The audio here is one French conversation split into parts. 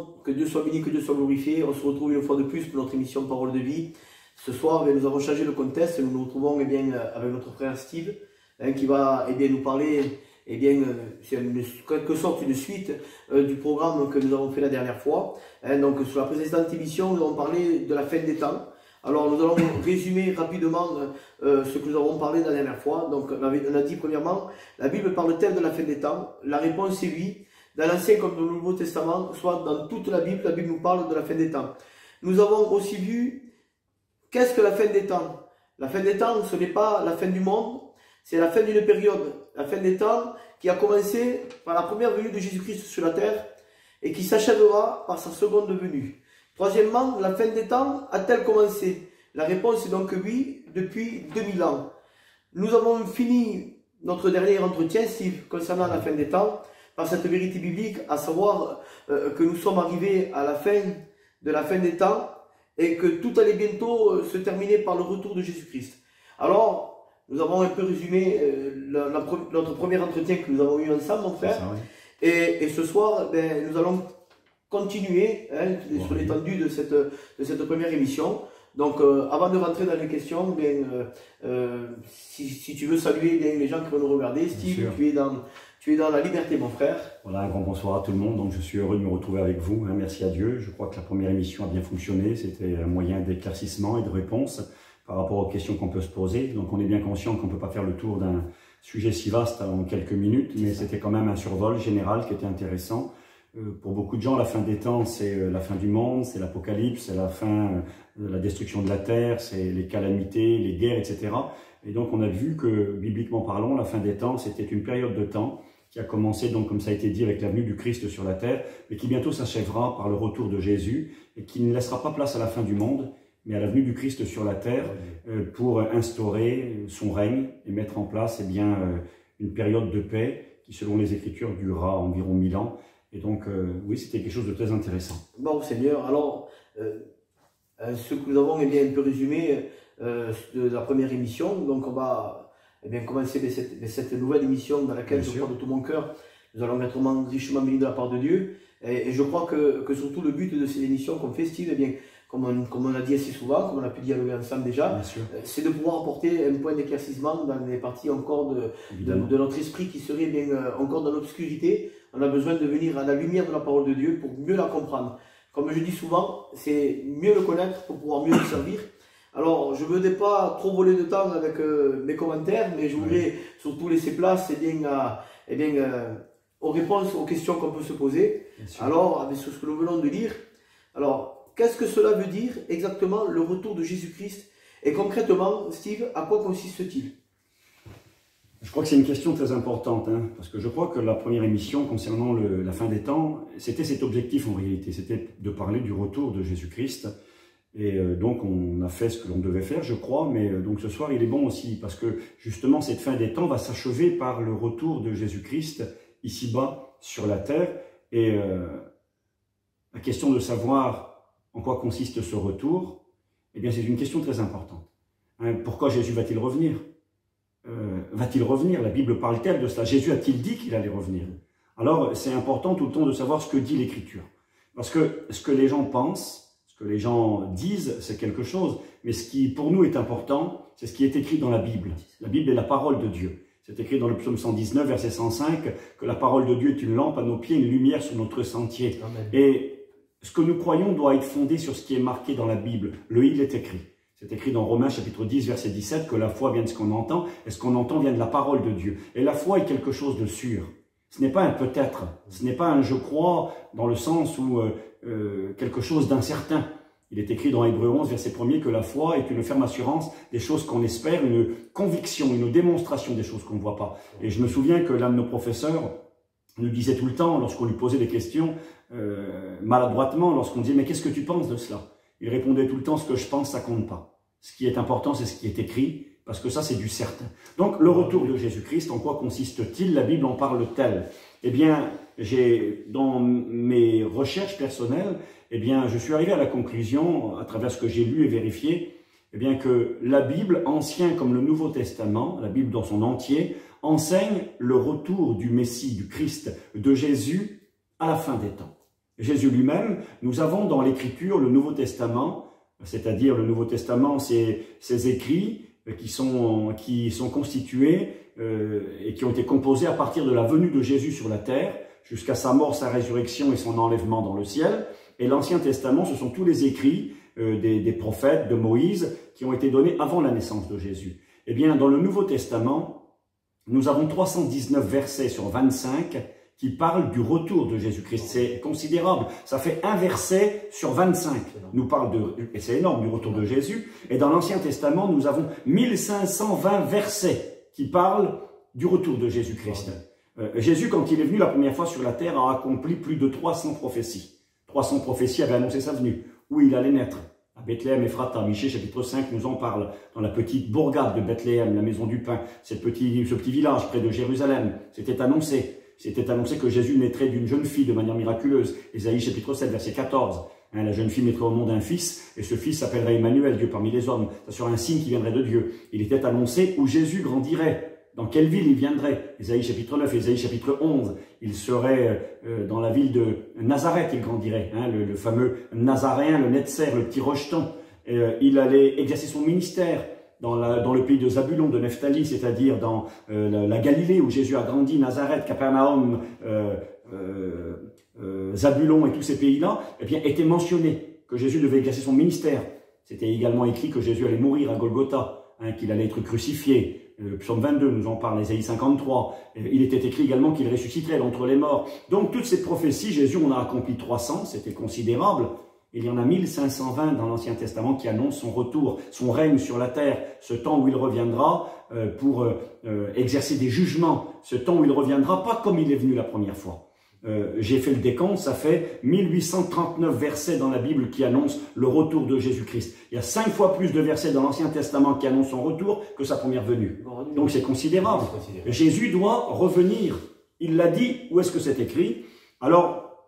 monde, que Dieu soit béni, que Dieu soit glorifié. On se retrouve une fois de plus pour notre émission Parole de vie. Ce soir, nous avons changé le contexte et nous nous retrouvons avec notre frère Steve qui va nous parler, c'est en quelque sorte une suite du programme que nous avons fait la dernière fois. Donc sur la précédente émission, nous avons parlé de la fin des temps. Alors nous allons résumer rapidement ce que nous avons parlé la dernière fois. Donc on a dit premièrement, la Bible parle-t-elle de la fin des temps? La réponse est oui. Dans l'Ancien comme dans le Nouveau Testament, soit dans toute la Bible nous parle de la fin des temps. Nous avons aussi vu, qu'est-ce que la fin des temps? La fin des temps, ce n'est pas la fin du monde, c'est la fin d'une période. La fin des temps qui a commencé par la première venue de Jésus-Christ sur la terre et qui s'achèvera par sa seconde venue. Troisièmement, la fin des temps a-t-elle commencé? La réponse est donc oui, depuis 2000 ans. Nous avons fini notre dernier entretien, Steve, concernant la fin des temps, par cette vérité biblique, à savoir que nous sommes arrivés à la fin de la fin des temps et que tout allait bientôt se terminer par le retour de Jésus-Christ. Alors, nous avons un peu résumé notre premier entretien que nous avons eu ensemble, mon frère. Ça, oui. Et ce soir, nous allons continuer sur l'étendue de cette première émission. Donc, avant de rentrer dans les questions, si tu veux saluer les gens qui vont nous regarder, Steve, tu es dans la liberté, mon frère. Voilà, un grand bonsoir à tout le monde. Donc, je suis heureux de me retrouver avec vous. Merci à Dieu. Je crois que la première émission a bien fonctionné. C'était un moyen d'éclaircissement et de réponse par rapport aux questions qu'on peut se poser. Donc, on est bien conscient qu'on ne peut pas faire le tour d'un sujet si vaste en quelques minutes, mais c'était quand même un survol général qui était intéressant. Pour beaucoup de gens, la fin des temps, c'est la fin du monde, c'est l'apocalypse, c'est la fin de la destruction de la terre, c'est les calamités, les guerres, etc. Et donc, on a vu que, bibliquement parlant, la fin des temps, c'était une période de temps qui a commencé, donc, comme ça a été dit, avec la venue du Christ sur la terre, mais qui bientôt s'achèvera par le retour de Jésus, et qui ne laissera pas place à la fin du monde, mais à la venue du Christ sur la terre, pour instaurer son règne et mettre en place une période de paix qui, selon les Écritures, durera environ 1000 ans. Et donc, oui, c'était quelque chose de très intéressant. Bon, Seigneur, alors, ce que nous avons un peu résumé de la première émission, donc on va commencer cette nouvelle émission dans laquelle je crois de tout mon cœur, nous allons être richement bénis de la part de Dieu. Et je crois que surtout le but de cette émission qu'on fait, Steve, comme on a dit assez souvent, comme on a pu dialoguer ensemble déjà, c'est de pouvoir apporter un point d'éclaircissement dans les parties encore de notre esprit qui serait encore dans l'obscurité. On a besoin de venir à la lumière de la parole de Dieu pour mieux la comprendre. Comme je dis souvent, c'est mieux le connaître pour pouvoir mieux le servir. Alors, je ne veux pas trop voler de temps avec mes commentaires, mais je voudrais surtout laisser place aux réponses aux questions qu'on peut se poser. Alors, avec ce que nous venons de lire, alors, qu'est-ce que cela veut dire exactement le retour de Jésus-Christ? Et concrètement, Steve, à quoi consiste-t-il? Je crois que c'est une question très importante, parce que je crois que la première émission concernant la fin des temps, c'était cet objectif en réalité, c'était de parler du retour de Jésus-Christ. Et donc on a fait ce que l'on devait faire, je crois, mais donc ce soir il est bon aussi, parce que justement cette fin des temps va s'achever par le retour de Jésus-Christ ici-bas sur la terre. Et la question de savoir en quoi consiste ce retour, eh bien c'est une question très importante. Pourquoi Jésus va-t-il revenir? Va-t-il revenir? La Bible parle-t-elle de cela? Jésus a-t-il dit qu'il allait revenir? Alors, c'est important tout le temps de savoir ce que dit l'Écriture. Parce que ce que les gens pensent, ce que les gens disent, c'est quelque chose. Mais ce qui, pour nous, est important, c'est ce qui est écrit dans la Bible. La Bible est la parole de Dieu. C'est écrit dans le psaume 119, verset 105, que la parole de Dieu est une lampe à nos pieds, une lumière sur notre sentier. Amen. Et ce que nous croyons doit être fondé sur ce qui est marqué dans la Bible. Le « il » est écrit. C'est écrit dans Romains chapitre 10, verset 17, que la foi vient de ce qu'on entend, et ce qu'on entend vient de la parole de Dieu. Et la foi est quelque chose de sûr. Ce n'est pas un peut-être, ce n'est pas un je crois, dans le sens où quelque chose d'incertain. Il est écrit dans Hébreux 11, verset 1er, que la foi est une ferme assurance des choses qu'on espère, une conviction, une démonstration des choses qu'on ne voit pas. Et je me souviens que l'un de nos professeurs nous disait tout le temps, lorsqu'on lui posait des questions, maladroitement, lorsqu'on disait « mais qu'est-ce que tu penses de cela ?» Il répondait tout le temps « ce que je pense, ça compte pas ». Ce qui est important, c'est ce qui est écrit, parce que ça, c'est du certain. Donc, le retour de Jésus-Christ, en quoi consiste-t-il? La Bible en parle-t-elle? Eh bien, dans mes recherches personnelles, eh bien, je suis arrivé à la conclusion, à travers ce que j'ai lu et vérifié, eh bien, que la Bible, Ancien comme le Nouveau Testament, la Bible dans son entier, enseigne le retour du Messie, du Christ, de Jésus, à la fin des temps. Jésus lui-même, nous avons dans l'Écriture le Nouveau Testament, c'est-à-dire le Nouveau Testament, c'est ces écrits qui sont constitués et qui ont été composés à partir de la venue de Jésus sur la terre, jusqu'à sa mort, sa résurrection et son enlèvement dans le ciel. Et l'Ancien Testament, ce sont tous les écrits des prophètes, de Moïse, qui ont été donnés avant la naissance de Jésus. Eh bien, dans le Nouveau Testament, nous avons 319 versets sur 25 qui parlent du retour de Jésus-Christ. C'est considérable. Ça fait un verset sur 25 nous parle et c'est énorme, du retour de Jésus. Et dans l'Ancien Testament, nous avons 1520 versets qui parlent du retour de Jésus-Christ. Jésus, quand il est venu la première fois sur la terre, a accompli plus de 300 prophéties. 300 prophéties avaient annoncé sa venue, où il allait naître. À Bethléem, Ephrata, Michée, chapitre 5, nous en parle. Dans la petite bourgade de Bethléem, la maison du pain, ce petit village près de Jérusalem, c'était annoncé. C'était annoncé que Jésus naîtrait d'une jeune fille de manière miraculeuse. Ésaïe chapitre 7, verset 14. La jeune fille mettrait au monde un fils, et ce fils s'appellerait Emmanuel, Dieu parmi les hommes. Ça serait un signe qui viendrait de Dieu. Il était annoncé où Jésus grandirait. Dans quelle ville il viendrait? Ésaïe chapitre 9, Ésaïe chapitre 11. Il serait dans la ville de Nazareth, il grandirait. Le fameux Nazaréen, le Netzer, le petit rejeton. Il allait exercer son ministère dans le pays de Zabulon, de Nephtali, c'est-à-dire dans la Galilée où Jésus a grandi, Nazareth, Capernaum, Zabulon et tous ces pays-là, eh bien, était mentionné que Jésus devait exercer son ministère. C'était également écrit que Jésus allait mourir à Golgotha, qu'il allait être crucifié. Psaume 22 nous en parle, Ésaïe 53. Il était écrit également qu'il ressusciterait d'entre les morts. Donc toutes ces prophéties, Jésus en a accompli 300, c'était considérable. Il y en a 1520 dans l'Ancien Testament qui annoncent son retour, son règne sur la terre, ce temps où il reviendra pour exercer des jugements, ce temps où il reviendra pas comme il est venu la première fois. J'ai fait le décompte, ça fait 1839 versets dans la Bible qui annoncent le retour de Jésus-Christ. Il y a 5 fois plus de versets dans l'Ancien Testament qui annoncent son retour que sa première venue. Donc c'est considérable. Jésus doit revenir. Il l'a dit. Où est-ce que c'est écrit? Alors,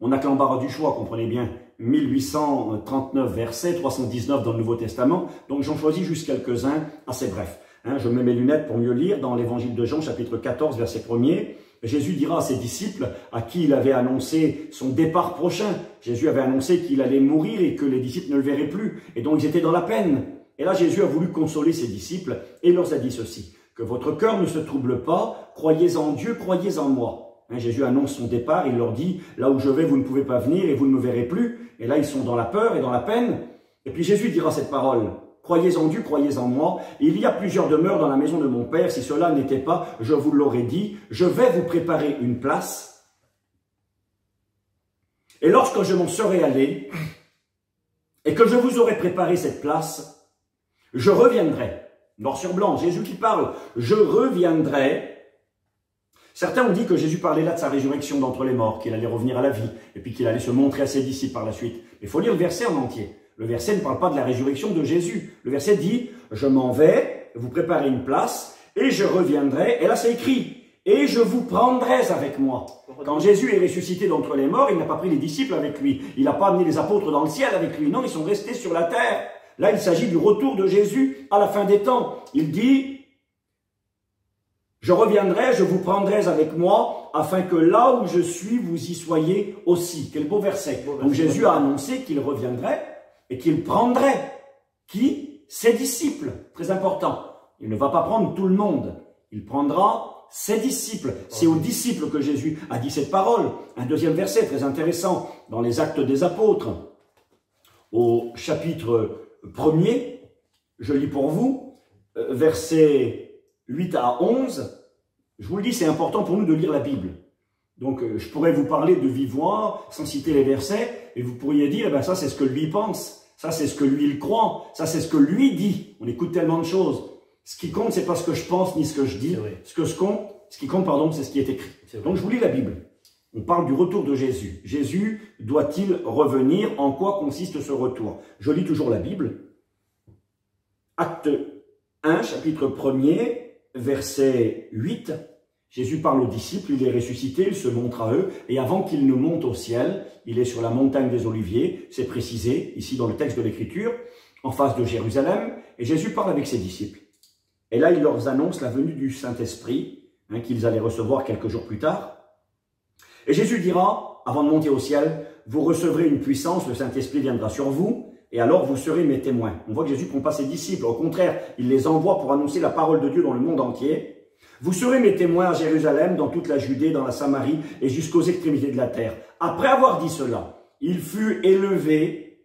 on n'a que l'embarras du choix, comprenez bien. 1839 versets, 319 dans le Nouveau Testament. Donc j'en choisis juste quelques-uns assez brefs. Je mets mes lunettes pour mieux lire. Dans l'évangile de Jean, chapitre 14, verset 1er. Jésus dira à ses disciples, à qui il avait annoncé son départ prochain. Jésus avait annoncé qu'il allait mourir et que les disciples ne le verraient plus. Et donc ils étaient dans la peine. Et là, Jésus a voulu consoler ses disciples et leur a dit ceci. Que votre cœur ne se trouble pas, croyez en Dieu, croyez en moi. Jésus annonce son départ, il leur dit, là où je vais, vous ne pouvez pas venir et vous ne me verrez plus. Et là, ils sont dans la peur et dans la peine. Et puis Jésus dira cette parole. Croyez en Dieu, croyez en moi. Il y a plusieurs demeures dans la maison de mon Père. Si cela n'était pas, je vous l'aurais dit. Je vais vous préparer une place. Et lorsque je m'en serai allé, et que je vous aurai préparé cette place, je reviendrai. Noir sur blanc, Jésus qui parle. Je reviendrai. Certains ont dit que Jésus parlait là de sa résurrection d'entre les morts, qu'il allait revenir à la vie, et puis qu'il allait se montrer à ses disciples par la suite. Mais il faut lire le verset en entier. Le verset ne parle pas de la résurrection de Jésus. Le verset dit, je m'en vais, vous préparez une place, et je reviendrai. Et là c'est écrit, et je vous prendrai avec moi. Quand Jésus est ressuscité d'entre les morts, il n'a pas pris les disciples avec lui. Il n'a pas amené les apôtres dans le ciel avec lui. Non, ils sont restés sur la terre. Là, il s'agit du retour de Jésus à la fin des temps. Il dit, je reviendrai, je vous prendrai avec moi, afin que là où je suis, vous y soyez aussi. Quel beau verset. Donc Jésus a annoncé qu'il reviendrait et qu'il prendrait. Qui? Ses disciples. Très important. Il ne va pas prendre tout le monde. Il prendra ses disciples. C'est aux disciples que Jésus a dit cette parole. Un deuxième verset très intéressant dans les Actes des Apôtres. Au chapitre 1er, je lis pour vous, versets 8 à 11. Je vous le dis, c'est important pour nous de lire la Bible. Donc, je pourrais vous parler de vive voix, sans citer les versets, et vous pourriez dire, eh ben, ça c'est ce que lui pense, ça c'est ce que lui il croit, ça c'est ce que lui dit. On écoute tellement de choses. Ce qui compte, c'est pas ce que je pense ni ce que je dis. Ce qui compte, pardon, c'est ce qui est écrit. Donc, je vous lis la Bible. On parle du retour de Jésus. Jésus doit-il revenir? En quoi consiste ce retour? Je lis toujours la Bible. Acte 1, chapitre 1er, verset 8. Jésus parle aux disciples, il est ressuscité, il se montre à eux, et avant qu'il ne monte au ciel, il est sur la montagne des Oliviers, c'est précisé ici dans le texte de l'Écriture, en face de Jérusalem, et Jésus parle avec ses disciples. Et là, il leur annonce la venue du Saint-Esprit, qu'ils allaient recevoir quelques jours plus tard. Et Jésus dira avant de monter au ciel, vous recevrez une puissance, le Saint-Esprit viendra sur vous, et alors vous serez mes témoins. On voit que Jésus ne prend pas ses disciples, au contraire, il les envoie pour annoncer la parole de Dieu dans le monde entier. Vous serez mes témoins à Jérusalem, dans toute la Judée, dans la Samarie et jusqu'aux extrémités de la terre. Après avoir dit cela, il fut élevé,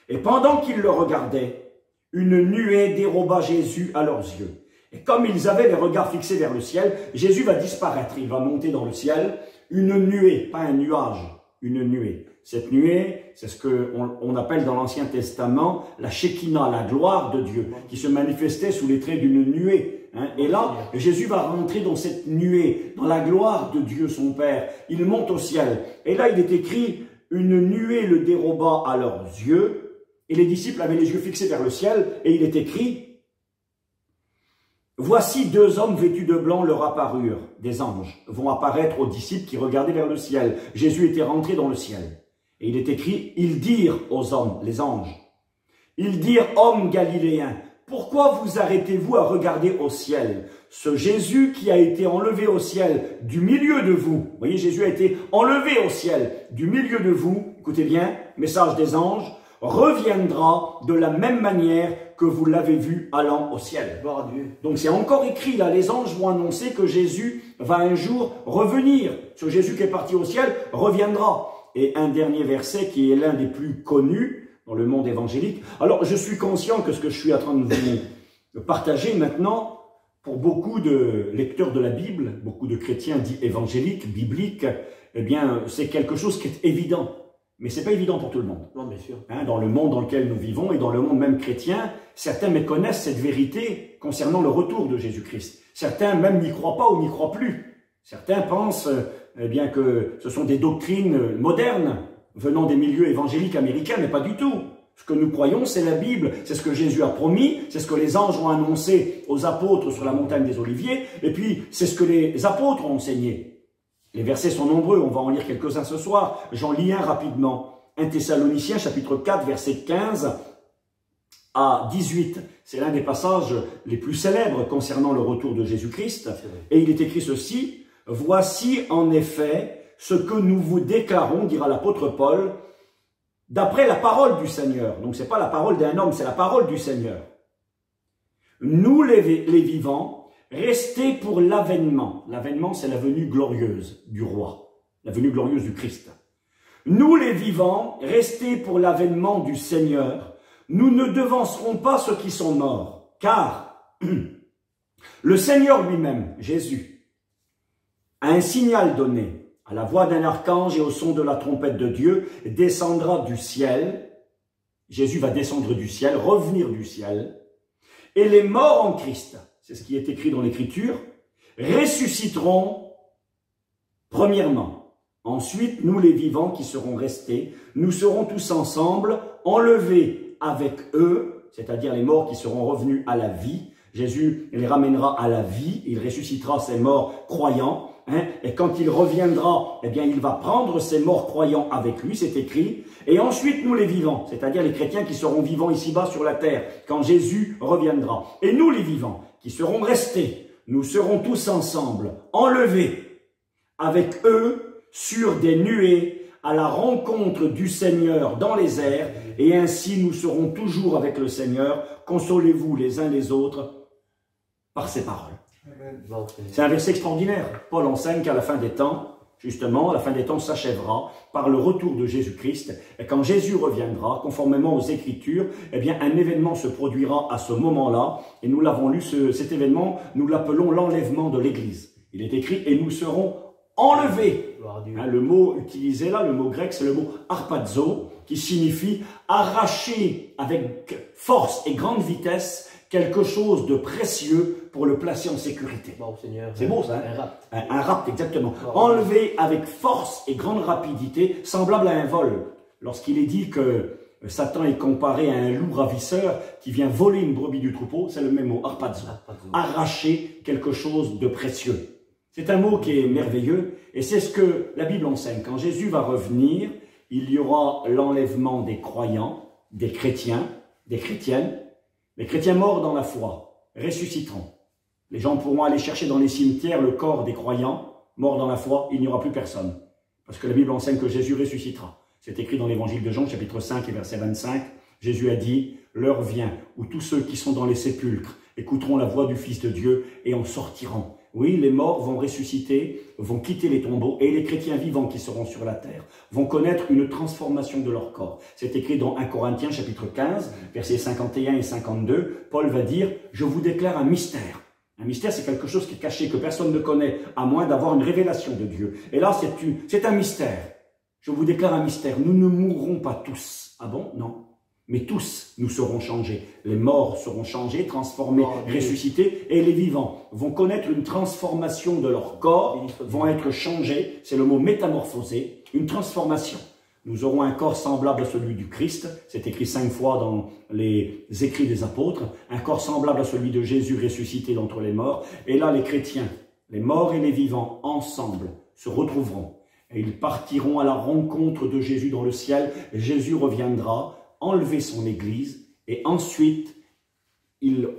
et pendant qu'ils le regardaient, une nuée déroba Jésus à leurs yeux. Et comme ils avaient les regards fixés vers le ciel, Jésus va disparaître, il va monter dans le ciel, une nuée, pas un nuage, une nuée. Cette nuée, c'est ce qu'on appelle dans l'Ancien Testament la Shekinah, la gloire de Dieu, qui se manifestait sous les traits d'une nuée. Et là, Jésus va rentrer dans cette nuée, dans la gloire de Dieu son Père. Il monte au ciel. Et là, il est écrit, une nuée le déroba à leurs yeux, et les disciples avaient les yeux fixés vers le ciel, et il est écrit, voici deux hommes vêtus de blanc leur apparurent, des anges, vont apparaître aux disciples qui regardaient vers le ciel. Jésus était rentré dans le ciel. Et il est écrit, ils dirent aux hommes, les anges, ils dirent, hommes galiléens, pourquoi vous arrêtez-vous à regarder au ciel? Ce Jésus qui a été enlevé au ciel du milieu de vous, vous voyez, Jésus a été enlevé au ciel du milieu de vous, écoutez bien, message des anges, reviendra de la même manière que vous l'avez vu allant au ciel. Gloire à Dieu. Donc c'est encore écrit là, les anges vont annoncer que Jésus va un jour revenir. Ce Jésus qui est parti au ciel reviendra. Et un dernier verset qui est l'un des plus connus dans le monde évangélique. Alors je suis conscient que ce que je suis en train de vous partager maintenant, pour beaucoup de lecteurs de la Bible, beaucoup de chrétiens dits évangéliques, bibliques, eh bien c'est quelque chose qui est évident. Mais ce n'est pas évident pour tout le monde. Non, bien sûr. Dans le monde dans lequel nous vivons et dans le monde même chrétien, certains méconnaissent cette vérité concernant le retour de Jésus-Christ. Certains même n'y croient pas ou n'y croient plus. Certains pensent eh bien, que ce sont des doctrines modernes venant des milieux évangéliques américains, mais pas du tout. Ce que nous croyons, c'est la Bible, c'est ce que Jésus a promis, c'est ce que les anges ont annoncé aux apôtres sur la montagne des Oliviers, et puis c'est ce que les apôtres ont enseigné. Les versets sont nombreux, on va en lire quelques-uns ce soir. J'en lis un rapidement. 1 Thessaloniciens, chapitre 4, versets 15 à 18. C'est l'un des passages les plus célèbres concernant le retour de Jésus-Christ. Et il est écrit ceci, « Voici en effet ce que nous vous déclarons, dira l'apôtre Paul, d'après la parole du Seigneur. » Donc ce n'est pas la parole d'un homme, c'est la parole du Seigneur. « Nous les vivants, restez pour l'avènement. » L'avènement, c'est la venue glorieuse du roi, la venue glorieuse du Christ. « Nous les vivants, restez pour l'avènement du Seigneur. Nous ne devancerons pas ceux qui sont morts, car le Seigneur lui-même, Jésus, a un signal donné. À la voix d'un archange et au son de la trompette de Dieu, descendra du ciel. Jésus va descendre du ciel, revenir du ciel. Et les morts en Christ, c'est ce qui est écrit dans l'Écriture, ressusciteront premièrement. Ensuite, nous les vivants qui serons restés, nous serons tous ensemble enlevés avec eux, c'est-à-dire les morts qui seront revenus à la vie. Jésus les ramènera à la vie, il ressuscitera ces morts croyants. Et quand il reviendra, eh bien, il va prendre ces morts croyants avec lui, c'est écrit. Et ensuite, nous les vivants, c'est-à-dire les chrétiens qui seront vivants ici-bas sur la terre, quand Jésus reviendra. Et nous les vivants, qui seront restés, nous serons tous ensemble, enlevés avec eux sur des nuées à la rencontre du Seigneur dans les airs. Et ainsi, nous serons toujours avec le Seigneur. Consolez-vous les uns les autres par ces paroles. C'est un verset extraordinaire. Paul enseigne qu'à la fin des temps, justement, la fin des temps s'achèvera par le retour de Jésus-Christ. Et quand Jésus reviendra, conformément aux Écritures, eh bien, un événement se produira à ce moment-là. Et nous l'avons lu, cet événement, nous l'appelons l'enlèvement de l'Église. Il est écrit, et nous serons enlevés. Le mot utilisé là, le mot grec, c'est le mot harpazo, qui signifie arracher avec force et grande vitesse quelque chose de précieux pour le placer en sécurité. Bon, c'est beau ça, hein? Un rapt. Un rapt, exactement. Enlevé avec force et grande rapidité, semblable à un vol. Lorsqu'il est dit que Satan est comparé à un loup ravisseur qui vient voler une brebis du troupeau, c'est le même mot, harpazo. Arracher quelque chose de précieux. C'est un mot qui est merveilleux et c'est ce que la Bible enseigne. Quand Jésus va revenir, il y aura l'enlèvement des croyants, des chrétiens, des chrétiennes. Les chrétiens morts dans la foi ressusciteront. Les gens pourront aller chercher dans les cimetières le corps des croyants morts dans la foi, il n'y aura plus personne. Parce que la Bible enseigne que Jésus ressuscitera. C'est écrit dans l'évangile de Jean, chapitre 5 et verset 25. Jésus a dit, « L'heure vient où tous ceux qui sont dans les sépulcres écouteront la voix du Fils de Dieu et en sortiront. » Oui, les morts vont ressusciter, vont quitter les tombeaux, et les chrétiens vivants qui seront sur la terre vont connaître une transformation de leur corps. C'est écrit dans 1 Corinthiens chapitre 15, versets 51 et 52. Paul va dire, « Je vous déclare un mystère. » Un mystère, c'est quelque chose qui est caché, que personne ne connaît, à moins d'avoir une révélation de Dieu. Et là, c'est un mystère. Je vous déclare un mystère. Nous ne mourrons pas tous. Ah bon? Non. Mais tous, nous serons changés. Les morts seront changés, transformés, ressuscités, et les vivants vont connaître une transformation de leur corps, vont être changés, c'est le mot métamorphosé, une transformation. Nous aurons un corps semblable à celui du Christ, c'est écrit 5 fois dans les écrits des apôtres, un corps semblable à celui de Jésus ressuscité d'entre les morts, et là les chrétiens, les morts et les vivants, ensemble, se retrouveront, et ils partiront à la rencontre de Jésus dans le ciel, et Jésus reviendra, enlever son Église, et ensuite, il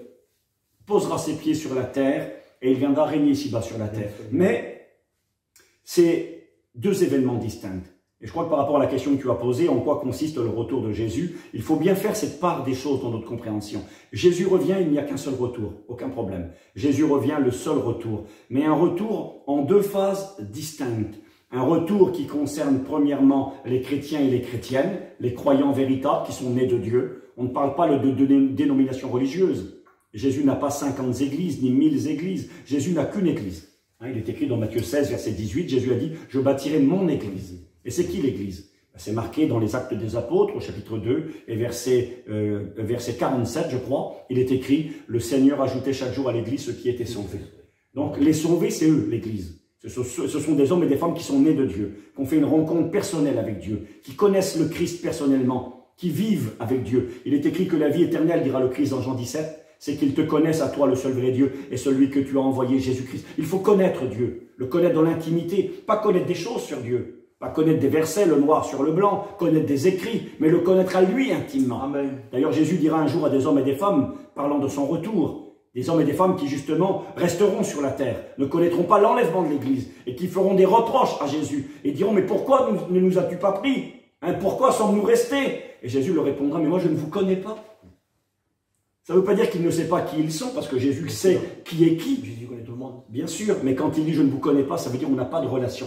posera ses pieds sur la terre, et il viendra régner ici-bas sur la terre. Mais, c'est deux événements distincts. Et je crois que par rapport à la question que tu as posée, en quoi consiste le retour de Jésus, il faut bien faire cette part des choses dans notre compréhension. Jésus revient, il n'y a qu'un seul retour, aucun problème. Jésus revient, le seul retour. Mais un retour en deux phases distinctes. Un retour qui concerne premièrement les chrétiens et les chrétiennes, les croyants véritables qui sont nés de Dieu. On ne parle pas de dénomination religieuse. Jésus n'a pas 50 églises, ni 1000 églises. Jésus n'a qu'une église. Il est écrit dans Matthieu 16, verset 18, Jésus a dit « Je bâtirai mon église ». Et c'est qui l'église? C'est marqué dans les Actes des Apôtres, au chapitre 2, et verset 47, je crois. Il est écrit « Le Seigneur ajoutait chaque jour à l'église ceux qui étaient sauvés ». Donc les sauvés, c'est eux, l'église. Ce sont des hommes et des femmes qui sont nés de Dieu, qui ont fait une rencontre personnelle avec Dieu, qui connaissent le Christ personnellement, qui vivent avec Dieu. Il est écrit que la vie éternelle, dira le Christ dans Jean 17, c'est qu'ils te connaissent à toi, le seul vrai Dieu, et celui que tu as envoyé, Jésus-Christ. Il faut connaître Dieu, le connaître dans l'intimité, pas connaître des choses sur Dieu, pas connaître des versets, le noir sur le blanc, connaître des écrits, mais le connaître à lui intimement. D'ailleurs, Jésus dira un jour à des hommes et des femmes, parlant de son retour, des hommes et des femmes qui, justement, resteront sur la terre, ne connaîtront pas l'enlèvement de l'Église, et qui feront des reproches à Jésus, et diront, mais pourquoi ne nous as-tu pas pris? Pourquoi sommes-nous restés? Et Jésus leur répondra, mais moi je ne vous connais pas. Ça ne veut pas dire qu'il ne sait pas qui ils sont, parce que Jésus sait qui est qui. Jésus connaît tout le monde. Bien sûr, mais quand il dit je ne vous connais pas, ça veut dire qu'on n'a pas de relation.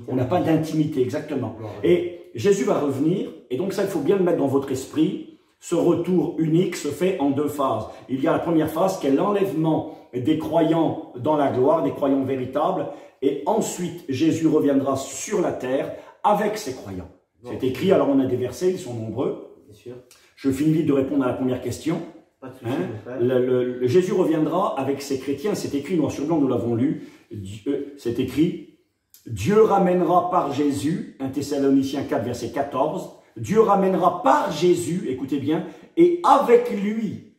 On n'a pas d'intimité, exactement. Et Jésus va revenir, et donc ça, il faut bien le mettre dans votre esprit. Ce retour unique se fait en deux phases. Il y a la première phase qui est l'enlèvement des croyants dans la gloire, des croyants véritables, et ensuite Jésus reviendra sur la terre avec ses croyants. C'est écrit, alors on a des versets, ils sont nombreux. Bien sûr. Je finis vite de répondre à la première question. Pas de souci, Jésus reviendra avec ses chrétiens, c'est écrit noir sur blanc, nous l'avons lu, c'est écrit, Dieu ramènera par Jésus, 1 Thessaloniciens 4, verset 14, Dieu ramènera par Jésus, écoutez bien, et avec lui,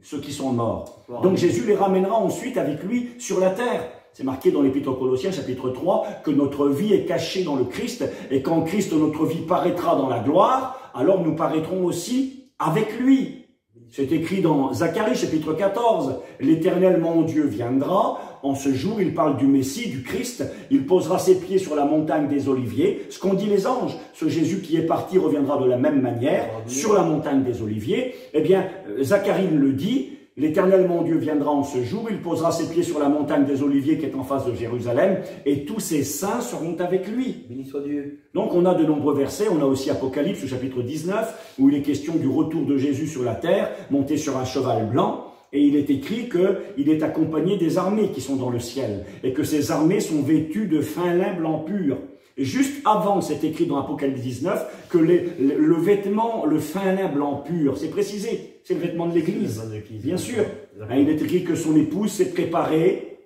ceux qui sont morts. Donc Jésus les ramènera ensuite avec lui sur la terre. C'est marqué dans l'Épître aux Colossiens, chapitre 3, que notre vie est cachée dans le Christ, et quand Christ, notre vie, paraîtra dans la gloire, alors nous paraîtrons aussi avec lui. C'est écrit dans Zacharie, chapitre 14, « L'Éternel, mon Dieu, viendra. En ce jour, il parle du Messie, du Christ. Il posera ses pieds sur la montagne des Oliviers. » Ce qu'ont dit les anges, ce Jésus qui est parti reviendra de la même manière sur la montagne des Oliviers. Eh bien, Zacharie le dit, « L'Éternel, mon Dieu, viendra en ce jour. Il posera ses pieds sur la montagne des Oliviers qui est en face de Jérusalem. Et tous ses saints seront avec lui. » Béni soit Dieu. Donc, on a de nombreux versets. On a aussi Apocalypse, chapitre 19, où il est question du retour de Jésus sur la terre, monté sur un cheval blanc. Et il est écrit qu'il est accompagné des armées qui sont dans le ciel. Et que ces armées sont vêtues de fin lin blanc pur. Et juste avant, c'est écrit dans Apocalypse 19, que le vêtement, le fin lin blanc pur, c'est précisé, c'est le vêtement de l'Église, bien sûr. Il est écrit que son épouse s'est préparée,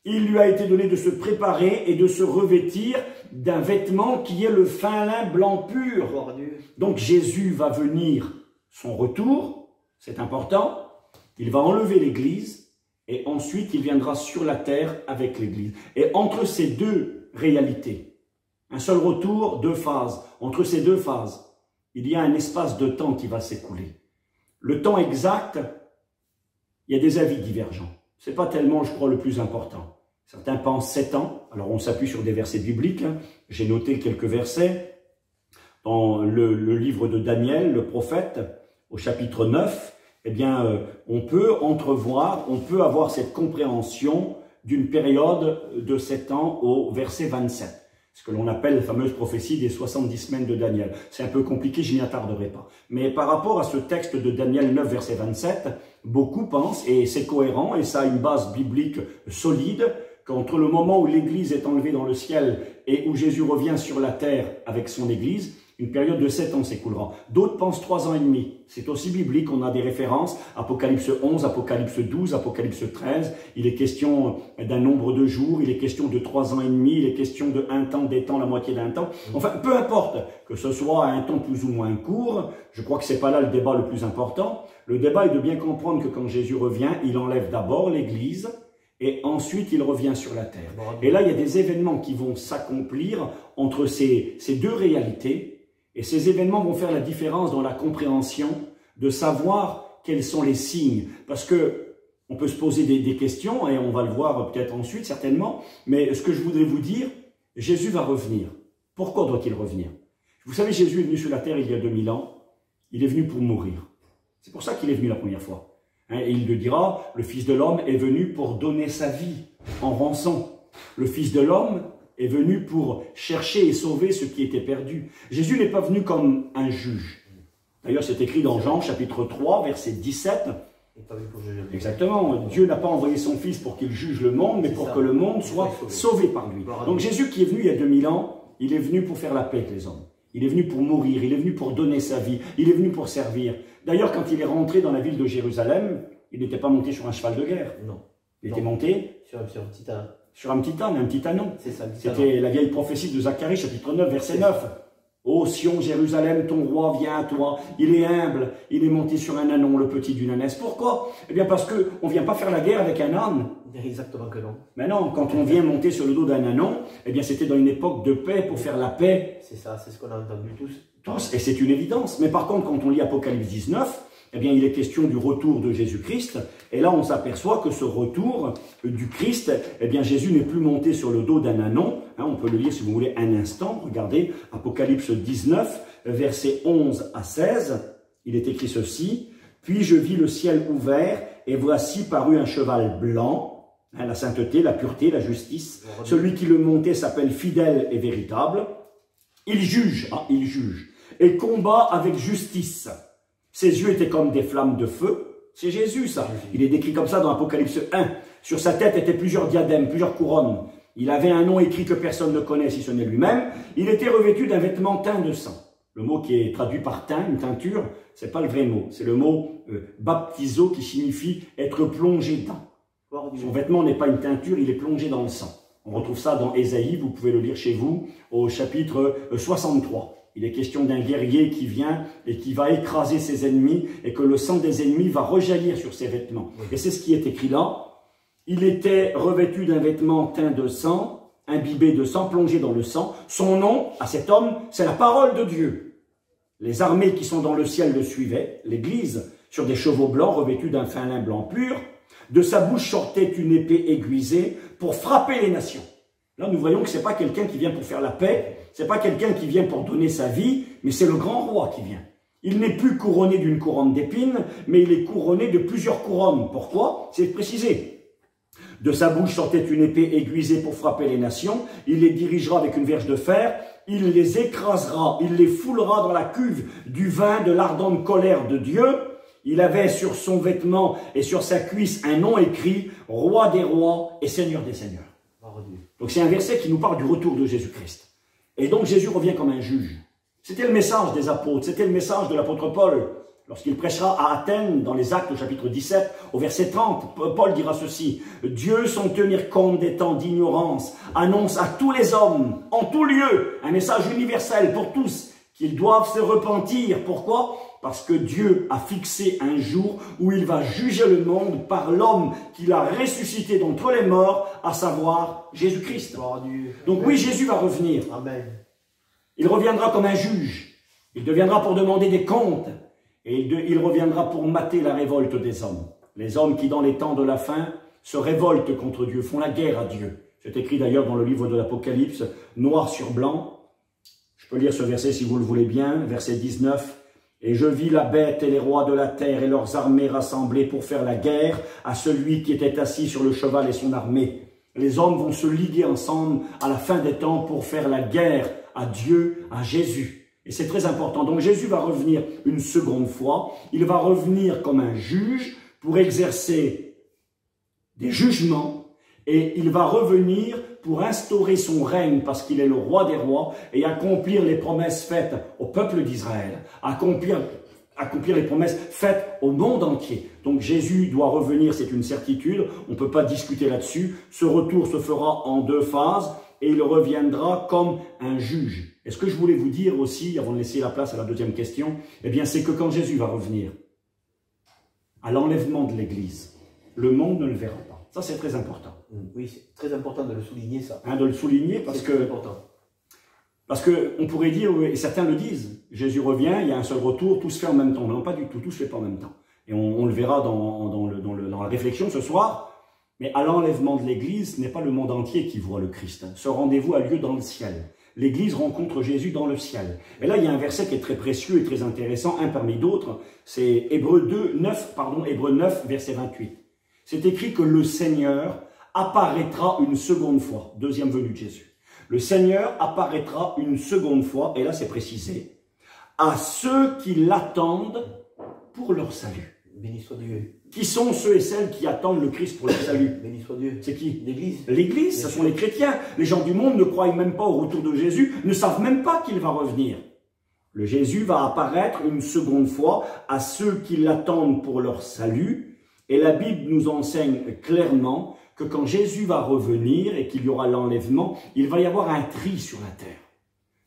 il lui a été donné de se préparer et de se revêtir d'un vêtement qui est le fin lin blanc pur. Donc Jésus va venir, son retour, c'est important, il va enlever l'Église et ensuite il viendra sur la terre avec l'Église. Et entre ces deux réalités, un seul retour, deux phases. Entre ces deux phases, il y a un espace de temps qui va s'écouler. Le temps exact, il y a des avis divergents. Ce n'est pas tellement, je crois, le plus important. Certains pensent 7 ans. Alors on s'appuie sur des versets bibliques. Hein. J'ai noté quelques versets dans le livre de Daniel, le prophète, au chapitre 9. Eh bien, on peut entrevoir, on peut avoir cette compréhension d'une période de 7 ans au verset 27. Ce que l'on appelle la fameuse prophétie des 70 semaines de Daniel. C'est un peu compliqué, je n'y attarderai pas. Mais par rapport à ce texte de Daniel 9, verset 27, beaucoup pensent, et c'est cohérent, et ça a une base biblique solide, qu'entre le moment où l'Église est enlevée dans le ciel et où Jésus revient sur la terre avec son Église, une période de 7 ans s'écoulera. D'autres pensent 3 ans et demi. C'est aussi biblique, on a des références. Apocalypse 11, Apocalypse 12, Apocalypse 13. Il est question d'un nombre de jours, il est question de 3 ans et demi, il est question de un temps, des temps, la moitié d'un temps. Enfin, peu importe que ce soit un temps plus ou moins court, je crois que c'est pas là le débat le plus important. Le débat est de bien comprendre que quand Jésus revient, il enlève d'abord l'Église, et ensuite il revient sur la terre. Et là, il y a des événements qui vont s'accomplir entre ces deux réalités. Et ces événements vont faire la différence dans la compréhension de savoir quels sont les signes. Parce que on peut se poser des questions, et on va le voir peut-être ensuite, certainement. Mais ce que je voudrais vous dire, Jésus va revenir. Pourquoi doit-il revenir? Vous savez, Jésus est venu sur la terre il y a 2000 ans. Il est venu pour mourir. C'est pour ça qu'il est venu la première fois. Et il le dira, le Fils de l'homme est venu pour donner sa vie en rançon. Le Fils de l'homme est venu pour chercher et sauver ce qui était perdu. Jésus n'est pas venu comme un juge. D'ailleurs, c'est écrit dans Jean, chapitre 3, verset 17. Exactement. Dieu n'a pas envoyé son Fils pour qu'il juge le monde, mais pour que le monde soit sauvé par lui. Donc Jésus qui est venu il y a 2000 ans, il est venu pour faire la paix avec les hommes. Il est venu pour mourir, il est venu pour donner sa vie, il est venu pour servir. D'ailleurs, quand il est rentré dans la ville de Jérusalem, il n'était pas monté sur un cheval de guerre. Non. Il était monté sur un petit âne. Sur un petit âne, un petit ânon. C'était la vieille prophétie de Zacharie, chapitre 9, verset 9. Ô Sion, Jérusalem, ton roi vient à toi. Il est humble, il est monté sur un ânon, le petit d'une ânesse. Pourquoi? Eh bien parce qu'on ne vient pas faire la guerre avec un âne. Exactement que non. Mais non, quand on vient monter sur le dos d'un ânon, eh bien c'était dans une époque de paix, pour faire la paix. C'est ça, c'est ce qu'on a entendu tous. Tous, et c'est une évidence. Mais par contre, quand on lit Apocalypse 19, eh bien, il est question du retour de Jésus-Christ. Et là, on s'aperçoit que ce retour du Christ, eh bien, Jésus n'est plus monté sur le dos d'un ânon. Hein, on peut le lire, si vous voulez, un instant. Regardez, Apocalypse 19, versets 11 à 16. Il est écrit ceci. « Puis je vis le ciel ouvert, et voici parut un cheval blanc. » Hein, la sainteté, la pureté, la justice. Celui qui le montait s'appelle fidèle et véritable. Il juge, et combat avec justice. Ses yeux étaient comme des flammes de feu. C'est Jésus, ça. Il est décrit comme ça dans Apocalypse 1. Sur sa tête étaient plusieurs diadèmes, plusieurs couronnes. Il avait un nom écrit que personne ne connaît, si ce n'est lui-même. Il était revêtu d'un vêtement teint de sang. Le mot qui est traduit par teint, une teinture, c'est pas le vrai mot. C'est le mot baptizo qui signifie être plongé dans. Son vêtement n'est pas une teinture, il est plongé dans le sang. On retrouve ça dans Ésaïe, vous pouvez le lire chez vous, au chapitre 63. Il est question d'un guerrier qui vient et qui va écraser ses ennemis et que le sang des ennemis va rejaillir sur ses vêtements. Et c'est ce qui est écrit là. Il était revêtu d'un vêtement teint de sang, imbibé de sang, plongé dans le sang. Son nom, à cet homme, c'est la parole de Dieu. Les armées qui sont dans le ciel le suivaient, l'Église, sur des chevaux blancs revêtus d'un fin lin blanc pur. De sa bouche sortait une épée aiguisée pour frapper les nations. Là, nous voyons que ce n'est pas quelqu'un qui vient pour faire la paix, ce n'est pas quelqu'un qui vient pour donner sa vie, mais c'est le grand roi qui vient. Il n'est plus couronné d'une couronne d'épines, mais il est couronné de plusieurs couronnes. Pourquoi? C'est précisé. De sa bouche sortait une épée aiguisée pour frapper les nations. Il les dirigera avec une verge de fer. Il les écrasera, il les foulera dans la cuve du vin de l'ardente colère de Dieu. Il avait sur son vêtement et sur sa cuisse un nom écrit « Roi des rois et Seigneur des seigneurs ». Donc c'est un verset qui nous parle du retour de Jésus-Christ. Et donc Jésus revient comme un juge. C'était le message des apôtres, c'était le message de l'apôtre Paul. Lorsqu'il prêchera à Athènes, dans les Actes au chapitre 17, au verset 30, Paul dira ceci. « Dieu, sans tenir compte des temps d'ignorance, annonce à tous les hommes, en tout lieu, un message universel pour tous, qu'ils doivent se repentir. » Pourquoi? Parce que Dieu a fixé un jour où il va juger le monde par l'homme qu'il a ressuscité d'entre les morts, à savoir Jésus-Christ. Donc oui, Jésus va revenir. Amen. Il reviendra comme un juge. Il deviendra pour demander des comptes. Et il reviendra pour mater la révolte des hommes. Les hommes qui, dans les temps de la fin, se révoltent contre Dieu, font la guerre à Dieu. C'est écrit d'ailleurs dans le livre de l'Apocalypse, noir sur blanc. Je peux lire ce verset si vous le voulez bien, verset 19. « Et je vis la bête et les rois de la terre et leurs armées rassemblés pour faire la guerre à celui qui était assis sur le cheval et son armée. Les hommes vont se liguer ensemble à la fin des temps pour faire la guerre à Dieu, à Jésus. » Et c'est très important. Donc Jésus va revenir une seconde fois. Il va revenir comme un juge pour exercer des jugements. Et il va revenir pour instaurer son règne parce qu'il est le roi des rois et accomplir les promesses faites au peuple d'Israël, accomplir les promesses faites au monde entier. Donc Jésus doit revenir, c'est une certitude, on ne peut pas discuter là-dessus. Ce retour se fera en 2 phases et il reviendra comme un juge. Et ce que je voulais vous dire aussi, avant de laisser la place à la deuxième question, eh bien c'est que quand Jésus va revenir, à l'enlèvement de l'Église, le monde ne le verra pas. Ça, c'est très important. Oui, c'est très important de le souligner, ça. De le souligner parce que on pourrait dire, et certains le disent, Jésus revient, il y a un seul retour, tout se fait en même temps. Non, pas du tout, tout se fait pas en même temps. Et on le verra dans la réflexion ce soir. Mais à l'enlèvement de l'Église, ce n'est pas le monde entier qui voit le Christ. Ce rendez-vous a lieu dans le ciel. L'Église rencontre Jésus dans le ciel. Et là, il y a un verset qui est très précieux et très intéressant, un parmi d'autres. C'est Hébreux 9, verset 28. C'est écrit que le Seigneur apparaîtra une seconde fois, deuxième venue de Jésus. Le Seigneur apparaîtra une seconde fois, et là c'est précisé, à ceux qui l'attendent pour leur salut. Béni soit Dieu. Qui sont ceux et celles qui attendent le Christ pour leur salut? Béni soit Dieu. C'est qui? L'Église. L'Église, ce sont les chrétiens. Les gens du monde ne croient même pas au retour de Jésus, ne savent même pas qu'il va revenir. Le Jésus va apparaître une seconde fois à ceux qui l'attendent pour leur salut. Et la Bible nous enseigne clairement que quand Jésus va revenir et qu'il y aura l'enlèvement, il va y avoir un tri sur la terre.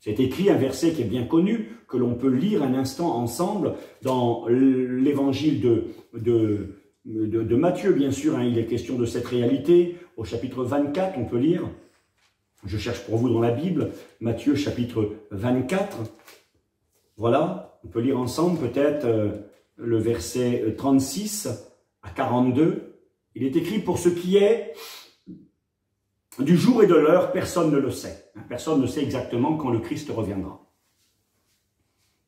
C'est écrit un verset qui est bien connu, que l'on peut lire un instant ensemble dans l'évangile de Matthieu, bien sûr. Il est question de cette réalité. Au chapitre 24, on peut lire, je cherche pour vous dans la Bible, Matthieu chapitre 24. Voilà, on peut lire ensemble peut-être le verset 36 à 42. Il est écrit, pour ce qui est du jour et de l'heure, personne ne le sait. Personne ne sait exactement quand le Christ reviendra.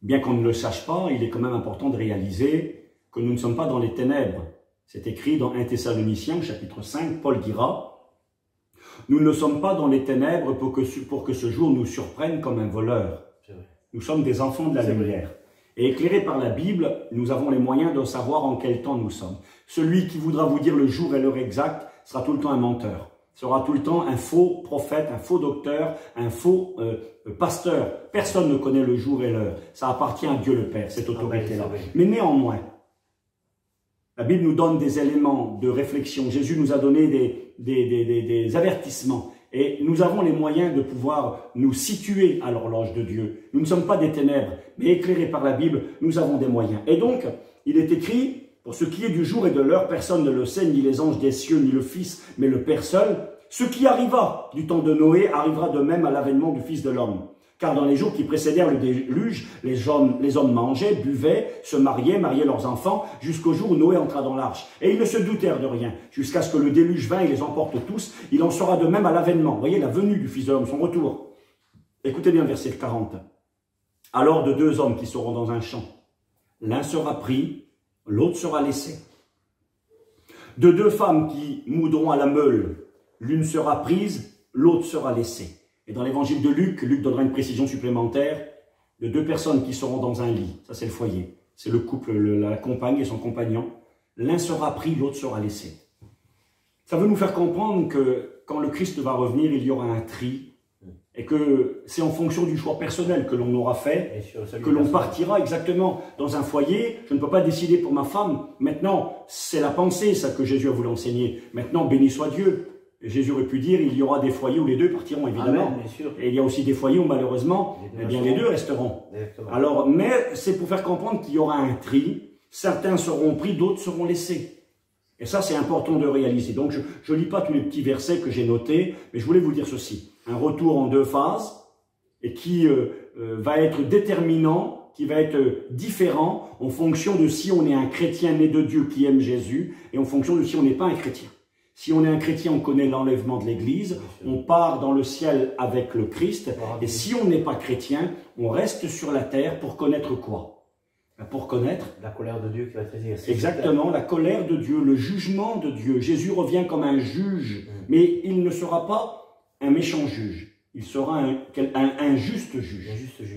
Bien qu'on ne le sache pas, il est quand même important de réaliser que nous ne sommes pas dans les ténèbres. C'est écrit dans 1 Thessaloniciens, chapitre 5, Paul dira, « Nous ne sommes pas dans les ténèbres pour que ce jour nous surprenne comme un voleur. Nous sommes des enfants de la lumière. Et éclairés par la Bible, nous avons les moyens de savoir en quel temps nous sommes. Celui qui voudra vous dire le jour et l'heure exacte sera tout le temps un menteur. Sera tout le temps un faux prophète, un faux docteur, un faux pasteur. Personne ne connaît le jour et l'heure. Ça appartient à Dieu le Père, cette autorité-là. Mais néanmoins, la Bible nous donne des éléments de réflexion. Jésus nous a donné des avertissements. Et nous avons les moyens de pouvoir nous situer à l'horloge de Dieu. Nous ne sommes pas des ténèbres, mais éclairés par la Bible, nous avons des moyens. Et donc, il est écrit, pour ce qui est du jour et de l'heure, personne ne le sait, ni les anges des cieux, ni le Fils, mais le Père seul. Ce qui arriva du temps de Noé arrivera de même à l'avènement du Fils de l'homme. Car dans les jours qui précédèrent le déluge, les hommes mangeaient, buvaient, se mariaient leurs enfants, jusqu'au jour où Noé entra dans l'arche. Et ils ne se doutèrent de rien, jusqu'à ce que le déluge vint et les emporte tous. Il en sera de même à l'avènement. Vous voyez, la venue du Fils de l'homme, son retour. Écoutez bien verset 40. Alors de 2 hommes qui seront dans un champ, l'un sera pris, l'autre sera laissé. De 2 femmes qui moudront à la meule, l'une sera prise, l'autre sera laissée. Et dans l'évangile de Luc, Luc donnera une précision supplémentaire de 2 personnes qui seront dans un lit. Ça, c'est le foyer. C'est le couple, la compagne et son compagnon. L'un sera pris, l'autre sera laissé. Ça veut nous faire comprendre que quand le Christ va revenir, il y aura un tri. Et que c'est en fonction du choix personnel que l'on aura fait, que l'on partira exactement dans un foyer. Je ne peux pas décider pour ma femme. Maintenant, c'est la pensée, ça, que Jésus a voulu enseigner. Maintenant, béni soit Dieu. Jésus aurait pu dire, il y aura des foyers où les 2 partiront, évidemment. Amen, bien sûr. Et il y a aussi des foyers où, malheureusement, les 2 resteront. Exactement. Alors, mais c'est pour faire comprendre qu'il y aura un tri. Certains seront pris, d'autres seront laissés. Et ça, c'est important de réaliser. Donc, je ne lis pas tous les petits versets que j'ai notés, mais je voulais vous dire ceci. Un retour en 2 phases, et qui va être déterminant, qui va être différent en fonction de si on est un chrétien né de Dieu qui aime Jésus, et en fonction de si on n'est pas un chrétien. Si on est un chrétien, on connaît l'enlèvement de l'Église, on part dans le ciel avec le Christ, et si on n'est pas chrétien, on reste sur la terre pour connaître quoi? Pour connaître la colère de Dieu qui va être exercée. Exactement, la colère de Dieu, le jugement de Dieu. Jésus revient comme un juge, mais il ne sera pas un méchant juge. Il sera un juste juge.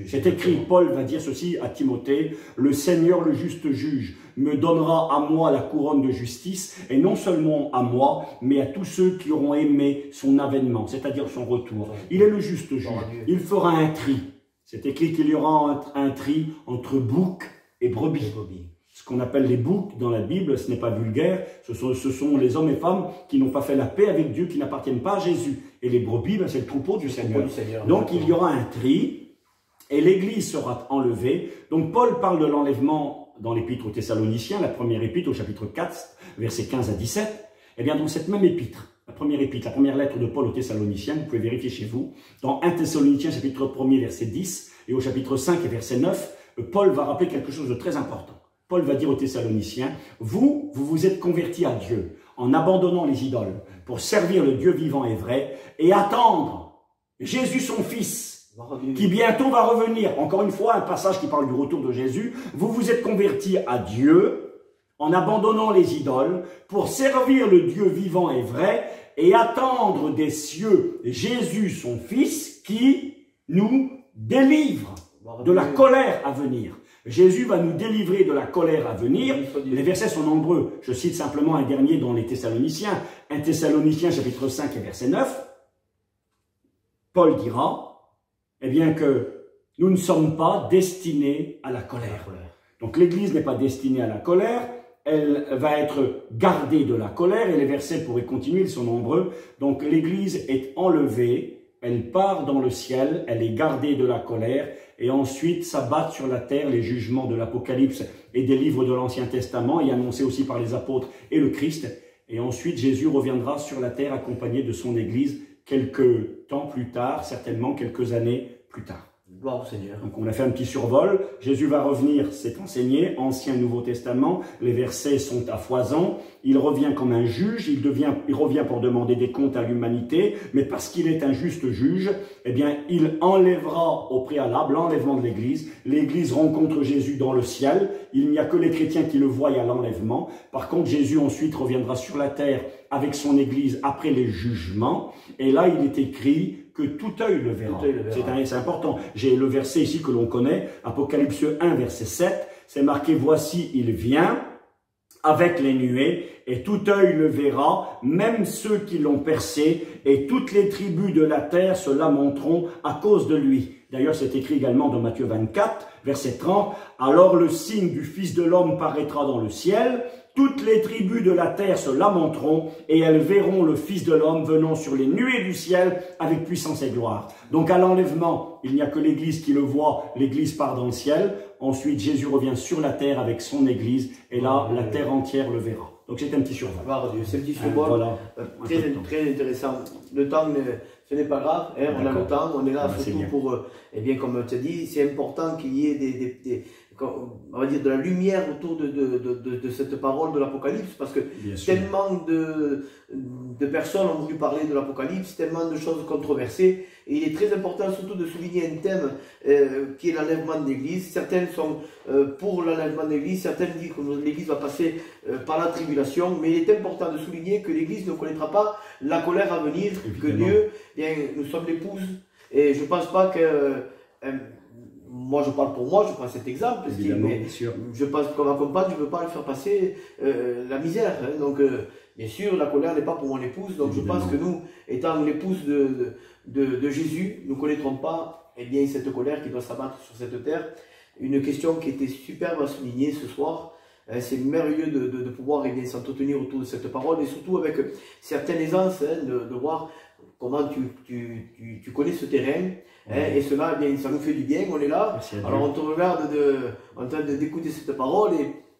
C'est écrit, Paul va dire ceci à Timothée, « Le Seigneur, le juste juge, me donnera à moi la couronne de justice, et non seulement à moi, mais à tous ceux qui auront aimé son avènement, c'est-à-dire son retour. » Il est le juste juge. Il fera un tri. C'est écrit qu'il y aura un tri entre bouc et brebis. Ce qu'on appelle les boucs dans la Bible, ce n'est pas vulgaire, ce sont les hommes et femmes qui n'ont pas fait la paix avec Dieu, qui n'appartiennent pas à Jésus. Et les brebis, ben, c'est le troupeau du Seigneur. Donc il y aura un tri, et l'Église sera enlevée. Donc Paul parle de l'enlèvement dans l'épître aux Thessaloniciens, la première épître au chapitre 4, versets 15 à 17. Eh bien dans cette même épître, la première lettre de Paul aux Thessaloniciens, vous pouvez vérifier chez vous, dans 1 Thessaloniciens chapitre 1er verset 10, et au chapitre 5 et verset 9, Paul va rappeler quelque chose de très important. Paul va dire aux Thessaloniciens, vous vous êtes convertis à Dieu en abandonnant les idoles pour servir le Dieu vivant et vrai et attendre Jésus son Fils qui bientôt va revenir. Encore une fois, un passage qui parle du retour de Jésus. Vous vous êtes convertis à Dieu en abandonnant les idoles pour servir le Dieu vivant et vrai et attendre des cieux Jésus son Fils qui nous délivre de la colère à venir. Jésus va nous délivrer de la colère à venir. Les versets sont nombreux. Je cite simplement un dernier dans les Thessaloniciens. 1 Thessaloniciens chapitre 5 et verset 9. Paul dira, eh bien que nous ne sommes pas destinés à la colère. Donc l'Église n'est pas destinée à la colère. Elle va être gardée de la colère. Et les versets pourraient continuer, ils sont nombreux. Donc l'Église est enlevée. Elle part dans le ciel, elle est gardée de la colère, et ensuite s'abattent sur la terre les jugements de l'Apocalypse et des livres de l'Ancien Testament, et annoncés aussi par les apôtres et le Christ. Et ensuite, Jésus reviendra sur la terre accompagné de son Église quelques temps plus tard, certainement quelques années plus tard. Gloire au Seigneur. Donc on a fait un petit survol. Jésus va revenir, c'est enseigné, Ancien, Nouveau Testament. Les versets sont à foison. Il revient comme un juge, il revient pour demander des comptes à l'humanité, mais parce qu'il est un juste juge, eh bien, il enlèvera au préalable l'enlèvement de l'Église. L'Église rencontre Jésus dans le ciel. Il n'y a que les chrétiens qui le voient à l'enlèvement. Par contre, Jésus ensuite reviendra sur la terre avec son Église après les jugements. Et là, il est écrit que tout œil le verra. C'est important. J'ai le verset ici que l'on connaît, Apocalypse 1, verset 7. C'est marqué, voici, il vient avec les nuées, et tout œil le verra, même ceux qui l'ont percé, et toutes les tribus de la terre se lamenteront à cause de lui. D'ailleurs, c'est écrit également dans Matthieu 24, verset 30. Alors le signe du Fils de l'homme paraîtra dans le ciel, toutes les tribus de la terre se lamenteront, et elles verront le Fils de l'homme venant sur les nuées du ciel avec puissance et gloire. Donc à l'enlèvement, il n'y a que l'Église qui le voit, l'Église part dans le ciel. Ensuite, Jésus revient sur la terre avec son Église, et là, la terre entière le verra. Donc c'est un petit survol. C'est un petit survol, voilà, très intéressant. Le temps, ce n'est pas grave, hein, on a le temps, on est là surtout pour, eh bien, comme tu as dit, c'est important qu'il y ait on va dire de la lumière autour de cette parole de l'Apocalypse, parce que tellement de personnes ont voulu parler de l'Apocalypse, tellement de choses controversées, et il est très important surtout de souligner un thème qui est l'enlèvement de l'Église. Certaines sont pour l'enlèvement de l'Église, certaines disent que l'Église va passer par la tribulation, mais il est important de souligner que l'Église ne connaîtra pas la colère à venir, que Dieu, bien, nous sommes l'épouse, et je ne pense pas que... moi je parle pour moi, je prends cet exemple, mais je pense que ma compagne, je ne veux pas lui faire passer la misère. Hein. Donc, bien sûr, la colère n'est pas pour mon épouse, donc je pense que nous, étant l'épouse de Jésus, nous ne connaîtrons pas bien, cette colère qui doit s'abattre sur cette terre. Une question qui était superbe à souligner ce soir. C'est merveilleux de pouvoir s'entretenir autour de cette parole, et surtout avec certaine aisance, hein, de voir comment tu connais ce terrain, hein, et cela, bien, ça nous fait du bien, on est là, alors on te regarde en train d'écouter cette parole,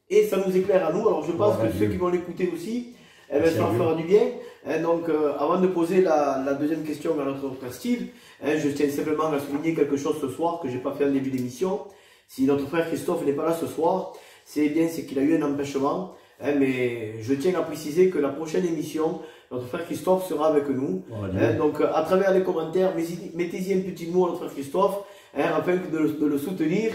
et ça nous éclaire à nous. Alors je pense que ceux qui vont l'écouter aussi, ça leur fera du bien. Hein, donc avant de poser la deuxième question à notre frère Steve, hein, je tiens simplement à souligner quelque chose ce soir que je n'ai pas fait en début d'émission. Si notre frère Christophe n'est pas là ce soir, c'est qu'il a eu un empêchement. Hein, mais je tiens à préciser que la prochaine émission notre frère Christophe sera avec nous. Donc à travers les commentaires, mettez-y un petit mot à notre frère Christophe, afin de le soutenir.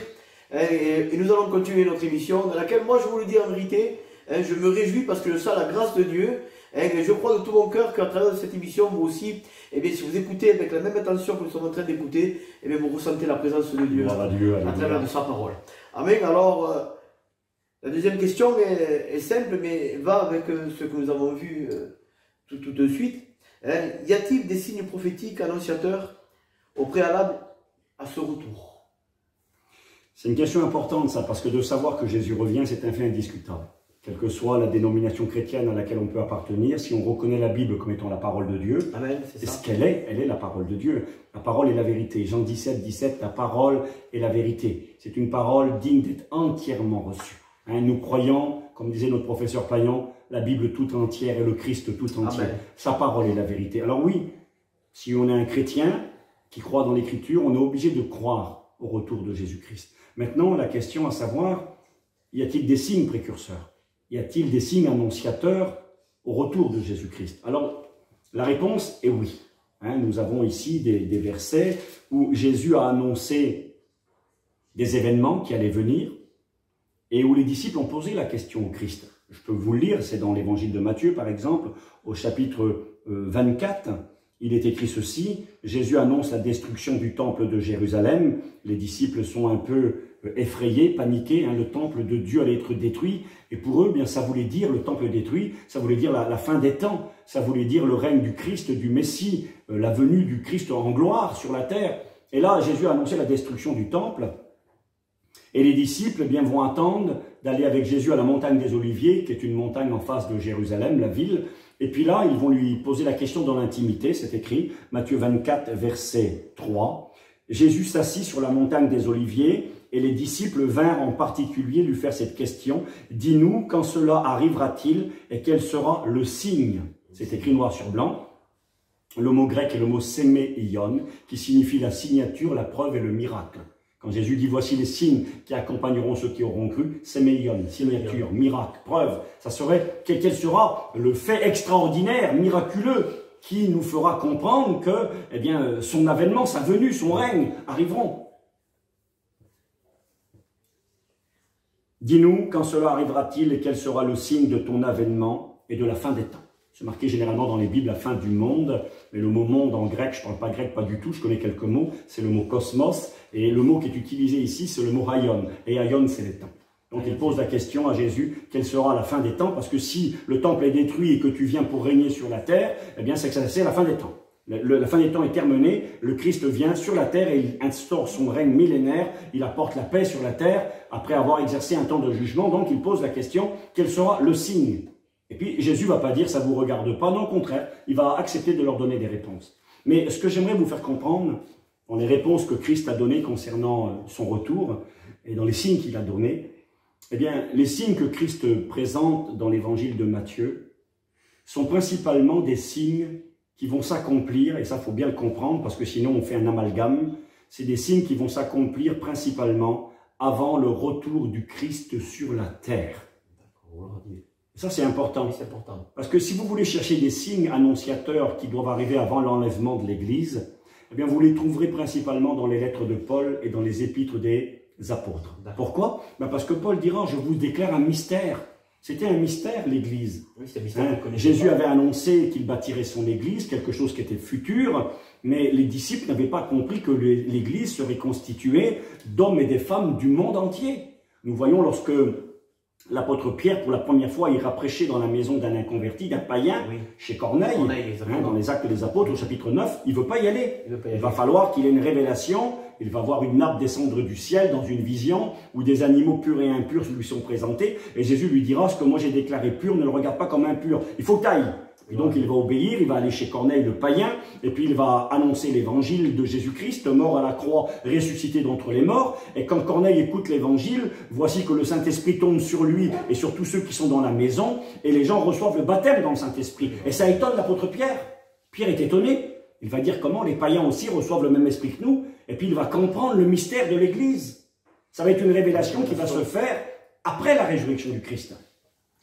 Et nous allons continuer notre émission, dans laquelle moi je vous le dis en vérité, je me réjouis parce que je sens la grâce de Dieu. Et je crois de tout mon cœur qu'à travers cette émission, vous aussi, si vous écoutez avec la même attention que nous sommes en train d'écouter, vous ressentez la présence de Dieu à travers de sa parole. Amen. Alors, la deuxième question est simple, mais va avec ce que nous avons vu tout de suite. Y a-t-il des signes prophétiques annonciateurs au préalable à ce retour? C'est une question importante, ça, parce que de savoir que Jésus revient, c'est un fait indiscutable. Quelle que soit la dénomination chrétienne à laquelle on peut appartenir, si on reconnaît la Bible comme étant la parole de Dieu, c'est ce qu'elle est, elle est la parole de Dieu. La parole est la vérité. Jean 17, 17, la parole est la vérité. C'est une parole digne d'être entièrement reçue. Nous croyons, comme disait notre professeur Payan, la Bible tout entière et le Christ tout entier. Amen. Sa parole est la vérité. Alors oui, si on est un chrétien qui croit dans l'Écriture, on est obligé de croire au retour de Jésus-Christ. Maintenant, la question à savoir, y a-t-il des signes précurseurs? Y a-t-il des signes annonciateurs au retour de Jésus-Christ? Alors, la réponse est oui. Nous avons ici des versets où Jésus a annoncé des événements qui allaient venir et où les disciples ont posé la question au Christ. Je peux vous le lire, c'est dans l'évangile de Matthieu, par exemple, au chapitre 24. Il est écrit ceci, Jésus annonce la destruction du temple de Jérusalem. Les disciples sont un peu effrayés, paniqués. Le temple de Dieu allait être détruit. Et pour eux, bien, ça voulait dire, le temple détruit, ça voulait dire la fin des temps. Ça voulait dire le règne du Christ, du Messie, la venue du Christ en gloire sur la terre. Et là, Jésus a annoncé la destruction du temple. Et les disciples bien, vont attendre d'aller avec Jésus à la montagne des Oliviers, qui est une montagne en face de Jérusalem, la ville. Et puis là, ils vont lui poser la question dans l'intimité, c'est écrit, Matthieu 24, verset 3. Jésus s'assit sur la montagne des Oliviers et les disciples vinrent en particulier lui faire cette question. Dis-nous, quand cela arrivera-t-il et quel sera le signe? C'est écrit noir sur blanc. Le mot grec est le mot séméion, qui signifie la signature, la preuve et le miracle. Quand Jésus dit « Voici les signes qui accompagneront ceux qui auront cru », séméion, signature, miracle, preuve. Ça serait, quel sera le fait extraordinaire, miraculeux, qui nous fera comprendre que son avènement, sa venue, son règne arriveront. Dis-nous, quand cela arrivera-t-il et quel sera le signe de ton avènement et de la fin des temps? C'est marqué généralement dans les Bibles la fin du monde, mais le mot monde en grec, je ne parle pas grec pas du tout, je connais quelques mots, c'est le mot cosmos, et le mot qui est utilisé ici, c'est le mot aion, et aion c'est les temps. Donc il pose la question à Jésus, quelle sera la fin des temps? Parce que si le temple est détruit et que tu viens pour régner sur la terre, eh bien c'est que c'est la fin des temps. La fin des temps est terminée, le Christ vient sur la terre et il instaure son règne millénaire, il apporte la paix sur la terre, après avoir exercé un temps de jugement, donc il pose la question, quel sera le signe? Et puis Jésus ne va pas dire ça ne vous regarde pas, non au contraire, il va accepter de leur donner des réponses. Mais ce que j'aimerais vous faire comprendre, dans les réponses que Christ a données concernant son retour, et dans les signes qu'il a donnés, eh bien, les signes que Christ présente dans l'évangile de Matthieu sont principalement des signes qui vont s'accomplir, et ça il faut bien le comprendre parce que sinon on fait un amalgame, c'est des signes qui vont s'accomplir principalement avant le retour du Christ sur la terre. Ça c'est important. Oui, c'est important. Parce que si vous voulez chercher des signes annonciateurs qui doivent arriver avant l'enlèvement de l'Église, eh bien vous les trouverez principalement dans les lettres de Paul et dans les épîtres des apôtres. Pourquoi? Parce que Paul dira, je vous déclare un mystère. C'était un mystère, l'Église. Oui, Jésus avait annoncé qu'il bâtirait son Église, quelque chose qui était futur, mais les disciples n'avaient pas compris que l'Église serait constituée d'hommes et des femmes du monde entier. Nous voyons lorsque l'apôtre Pierre, pour la première fois, ira prêcher dans la maison d'un inconverti, d'un païen, chez Corneille, dans les Actes des Apôtres, au chapitre 9, il ne veut pas y aller. Il va falloir qu'il ait une révélation, il va voir une nappe descendre du ciel dans une vision, où des animaux purs et impurs lui sont présentés, et Jésus lui dira, ce que moi j'ai déclaré pur, ne le regarde pas comme impur, il faut que tu ailles. Et donc il va obéir, il va aller chez Corneille le païen, et puis il va annoncer l'évangile de Jésus-Christ, mort à la croix, ressuscité d'entre les morts. Et quand Corneille écoute l'évangile, voici que le Saint-Esprit tombe sur lui et sur tous ceux qui sont dans la maison, et les gens reçoivent le baptême dans le Saint-Esprit. Et ça étonne l'apôtre Pierre. Pierre est étonné. Il va dire comment les païens aussi reçoivent le même esprit que nous, et puis il va comprendre le mystère de l'Église. Ça va être une révélation qui va se faire après la résurrection du Christ.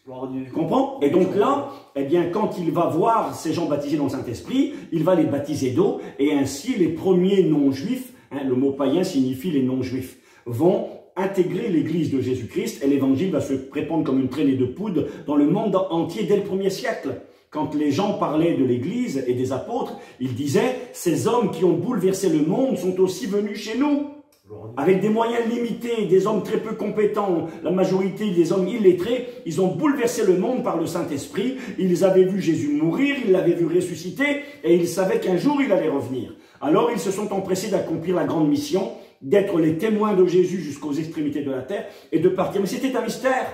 Tu comprends? Et donc là, eh bien, quand il va voir ces gens baptisés dans le Saint-Esprit, il va les baptiser d'eau, et ainsi les premiers non-juifs, hein, le mot païen signifie les non-juifs, vont intégrer l'Église de Jésus-Christ, et l'Évangile va se répandre comme une traînée de poudre dans le monde entier dès le 1er siècle. Quand les gens parlaient de l'Église et des apôtres, ils disaient « Ces hommes qui ont bouleversé le monde sont aussi venus chez nous ». Avec des moyens limités, des hommes très peu compétents, la majorité des hommes illettrés, ils ont bouleversé le monde par le Saint-Esprit. Ils avaient vu Jésus mourir, ils l'avaient vu ressusciter, et ils savaient qu'un jour il allait revenir. Alors ils se sont empressés d'accomplir la grande mission, d'être les témoins de Jésus jusqu'aux extrémités de la terre, et de partir. Mais c'était un mystère.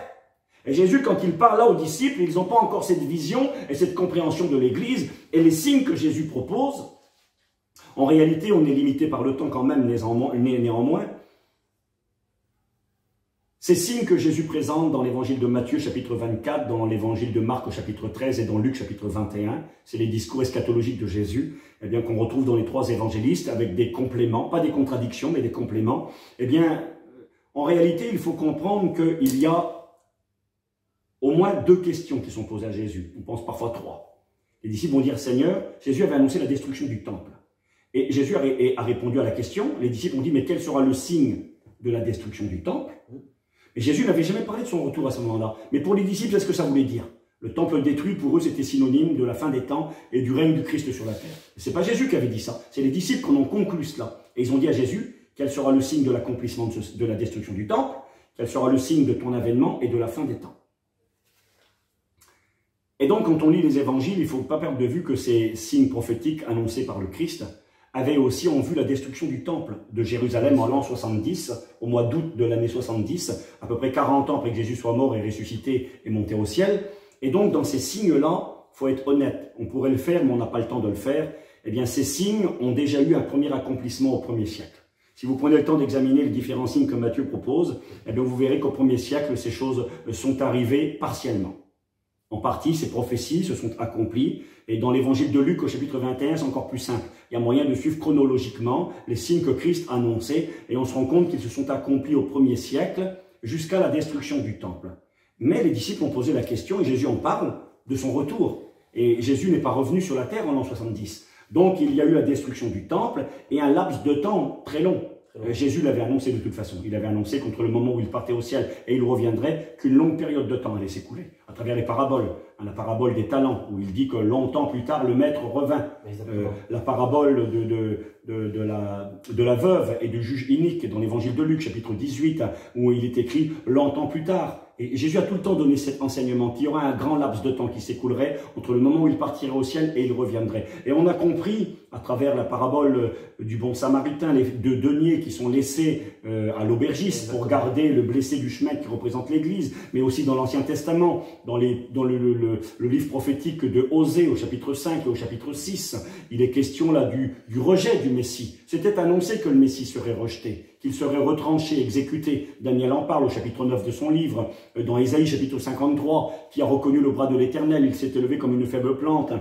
Et Jésus, quand il parle là aux disciples, ils n'ont pas encore cette vision et cette compréhension de l'Église, et les signes que Jésus propose. En réalité, on est limité par le temps quand même, néanmoins. Ces signes que Jésus présente dans l'évangile de Matthieu, chapitre 24, dans l'évangile de Marc, au chapitre 13, et dans Luc, chapitre 21, c'est les discours eschatologiques de Jésus, eh bien, qu'on retrouve dans les trois évangélistes, avec des compléments, pas des contradictions, mais des compléments. Eh bien, en réalité, il faut comprendre qu'il y a au moins deux questions qui sont posées à Jésus. On pense parfois trois. Les disciples vont dire, Seigneur, Jésus avait annoncé la destruction du temple. Et Jésus a répondu à la question. Les disciples ont dit, mais quel sera le signe de la destruction du temple? Et Jésus n'avait jamais parlé de son retour à ce moment-là. Mais pour les disciples, c'est ce que ça voulait dire. Le temple détruit, pour eux, c'était synonyme de la fin des temps et du règne du Christ sur la terre. Ce n'est pas Jésus qui avait dit ça. C'est les disciples qui en ont conclu cela. Et ils ont dit à Jésus, quel sera le signe de l'accomplissement de la destruction du temple? Quel sera le signe de ton avènement et de la fin des temps? Et donc, quand on lit les évangiles, il ne faut pas perdre de vue que ces signes prophétiques annoncés par le Christ avaient aussi en vue la destruction du temple de Jérusalem en l'an 70, au mois d'août de l'année 70, à peu près 40 ans après que Jésus soit mort et ressuscité et monté au ciel. Et donc, dans ces signes-là, il faut être honnête, on pourrait le faire, mais on n'a pas le temps de le faire. Eh bien, ces signes ont déjà eu un premier accomplissement au 1er siècle. Si vous prenez le temps d'examiner les différents signes que Matthieu propose, eh bien, vous verrez qu'au 1er siècle, ces choses sont arrivées partiellement. En partie, ces prophéties se sont accomplies. Et dans l'évangile de Luc, au chapitre 21, c'est encore plus simple. Il y a moyen de suivre chronologiquement les signes que Christ a annoncés. Et on se rend compte qu'ils se sont accomplis au 1er siècle jusqu'à la destruction du temple. Mais les disciples ont posé la question, et Jésus en parle, de son retour. Et Jésus n'est pas revenu sur la terre en l'an 70. Donc il y a eu la destruction du temple et un laps de temps très long. Jésus l'avait annoncé de toute façon. Il avait annoncé qu'entre le moment où il partait au ciel et il reviendrait, qu'une longue période de temps allait s'écouler. À travers les paraboles. La parabole des talents, où il dit que longtemps plus tard, le maître revint. La parabole de la veuve et du juge inique dans l'évangile de Luc, chapitre 18, où il est écrit « longtemps plus tard ». Et Jésus a tout le temps donné cet enseignement, qu'il y aura un grand laps de temps qui s'écoulerait entre le moment où il partirait au ciel et il reviendrait. Et on a compris, à travers la parabole du bon samaritain, les deux deniers qui sont laissés à l'aubergiste pour garder le blessé du chemin qui représente l'Église, mais aussi dans l'Ancien Testament, dans le livre prophétique de Osée, au chapitre 5 et au chapitre 6, il est question là du rejet du Messie. C'était annoncé que le Messie serait rejeté, qu'il serait retranché, exécuté. Daniel en parle au chapitre 9 de son livre. Dans Ésaïe chapitre 53, qui a reconnu le bras de l'Éternel, il s'est élevé comme une faible plante,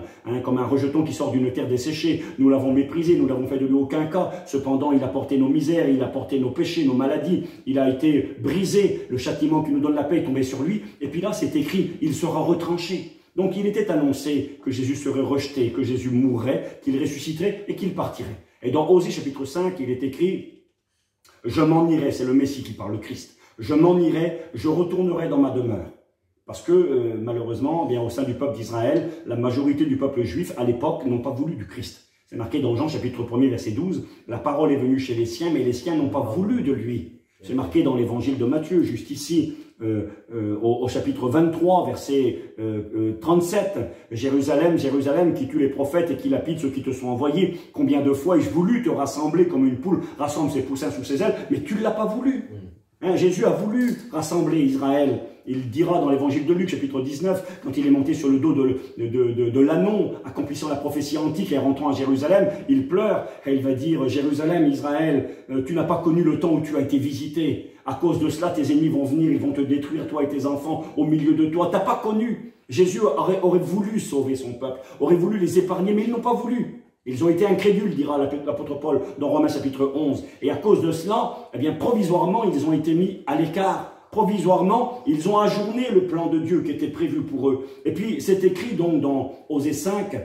comme un rejeton qui sort d'une terre desséchée. Nous l'avons méprisé, nous l'avons fait de lui aucun cas. Cependant, il a porté nos misères, il a porté nos péchés, nos maladies. Il a été brisé, le châtiment qui nous donne la paix est tombé sur lui. Et puis là, c'est écrit, il sera retranché. Donc il était annoncé que Jésus serait rejeté, que Jésus mourrait, qu'il ressusciterait et qu'il partirait. Et dans Osée chapitre 5, il est écrit « Je m'en irai », c'est le Messie qui parle, le Christ. « Je m'en irai, je retournerai dans ma demeure ». Parce que malheureusement, bien, au sein du peuple d'Israël, la majorité du peuple juif à l'époque n'ont pas voulu du Christ. C'est marqué dans Jean chapitre 1er verset 12, « La parole est venue chez les siens, mais les siens n'ont pas voulu de lui ». C'est marqué dans l'évangile de Matthieu, juste ici, au chapitre 23, verset 37. « Jérusalem, Jérusalem, qui tue les prophètes et qui lapide ceux qui te sont envoyés. Combien de fois ai-je voulu te rassembler comme une poule rassemble ses poussins sous ses ailes, mais tu ne l'as pas voulu. » Jésus a voulu rassembler Israël. Il dira dans l'évangile de Luc, chapitre 19, quand il est monté sur le dos de l'ânon, accomplissant la prophétie antique et rentrant à Jérusalem, il pleure et il va dire « Jérusalem, Israël, tu n'as pas connu le temps où tu as été visité. À cause de cela, tes ennemis vont venir, ils vont te détruire, toi et tes enfants, au milieu de toi. Tu n'as pas connu. » Jésus aurait voulu sauver son peuple, aurait voulu les épargner, mais ils n'ont pas voulu. Ils ont été incrédules, dira l'apôtre Paul dans Romains chapitre 11. Et à cause de cela, eh bien, provisoirement, ils ont été mis à l'écart. provisoirement, ils ont ajourné le plan de Dieu qui était prévu pour eux. Et puis, c'est écrit donc dans Osée 5,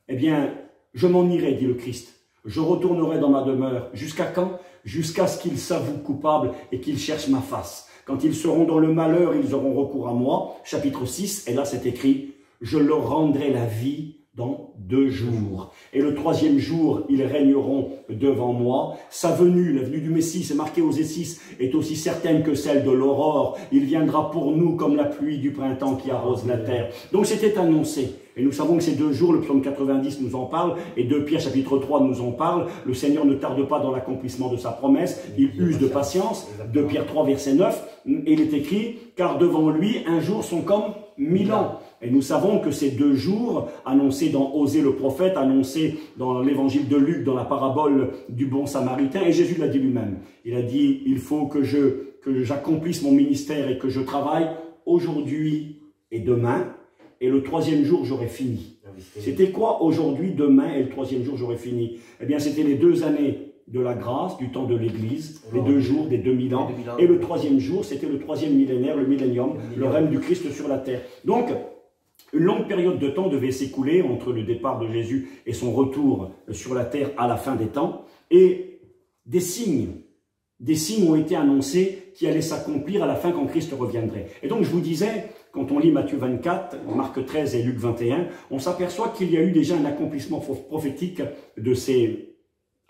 eh bien, je m'en irai, dit le Christ. Je retournerai dans ma demeure. Jusqu'à quand? Jusqu'à ce qu'ils s'avouent coupables et qu'ils cherchent ma face. Quand ils seront dans le malheur, ils auront recours à moi. Chapitre 6, et là c'est écrit, je leur rendrai la vie dans 2 jours. Et le 3e jour, ils régneront devant moi. Sa venue, la venue du Messie, c'est marqué aux Osée 6, est aussi certaine que celle de l'aurore. Il viendra pour nous comme la pluie du printemps qui arrose la terre. Donc c'était annoncé. Et nous savons que ces 2 jours, le psaume 90 nous en parle, et 2 Pierre chapitre 3 nous en parle. Le Seigneur ne tarde pas dans l'accomplissement de sa promesse, il use de patience. 2 Pierre 3 verset 9, et il est écrit, car devant lui, un jour sont comme 1000 ans. Et nous savons que ces 2 jours, annoncés dans Osée le prophète, annoncés dans l'évangile de Luc, dans la parabole du bon samaritain, et Jésus l'a dit lui-même. Il a dit, il faut que j'accomplisse mon ministère et que je travaille aujourd'hui et demain, et le 3e jour, j'aurai fini. C'était quoi aujourd'hui, demain et le 3e jour, j'aurai fini? Eh bien, c'était les 2 années de la grâce, du temps de l'Église, les 2 jours des 2000 ans, et le 3e jour, c'était le 3e millénaire, le millénium, le règne du Christ sur la terre. Donc, une longue période de temps devait s'écouler entre le départ de Jésus et son retour sur la terre à la fin des temps, et des signes ont été annoncés qui allaient s'accomplir à la fin quand Christ reviendrait. Et donc, je vous disais, quand on lit Matthieu 24, Marc 13 et Luc 21, on s'aperçoit qu'il y a eu déjà un accomplissement prophétique de ces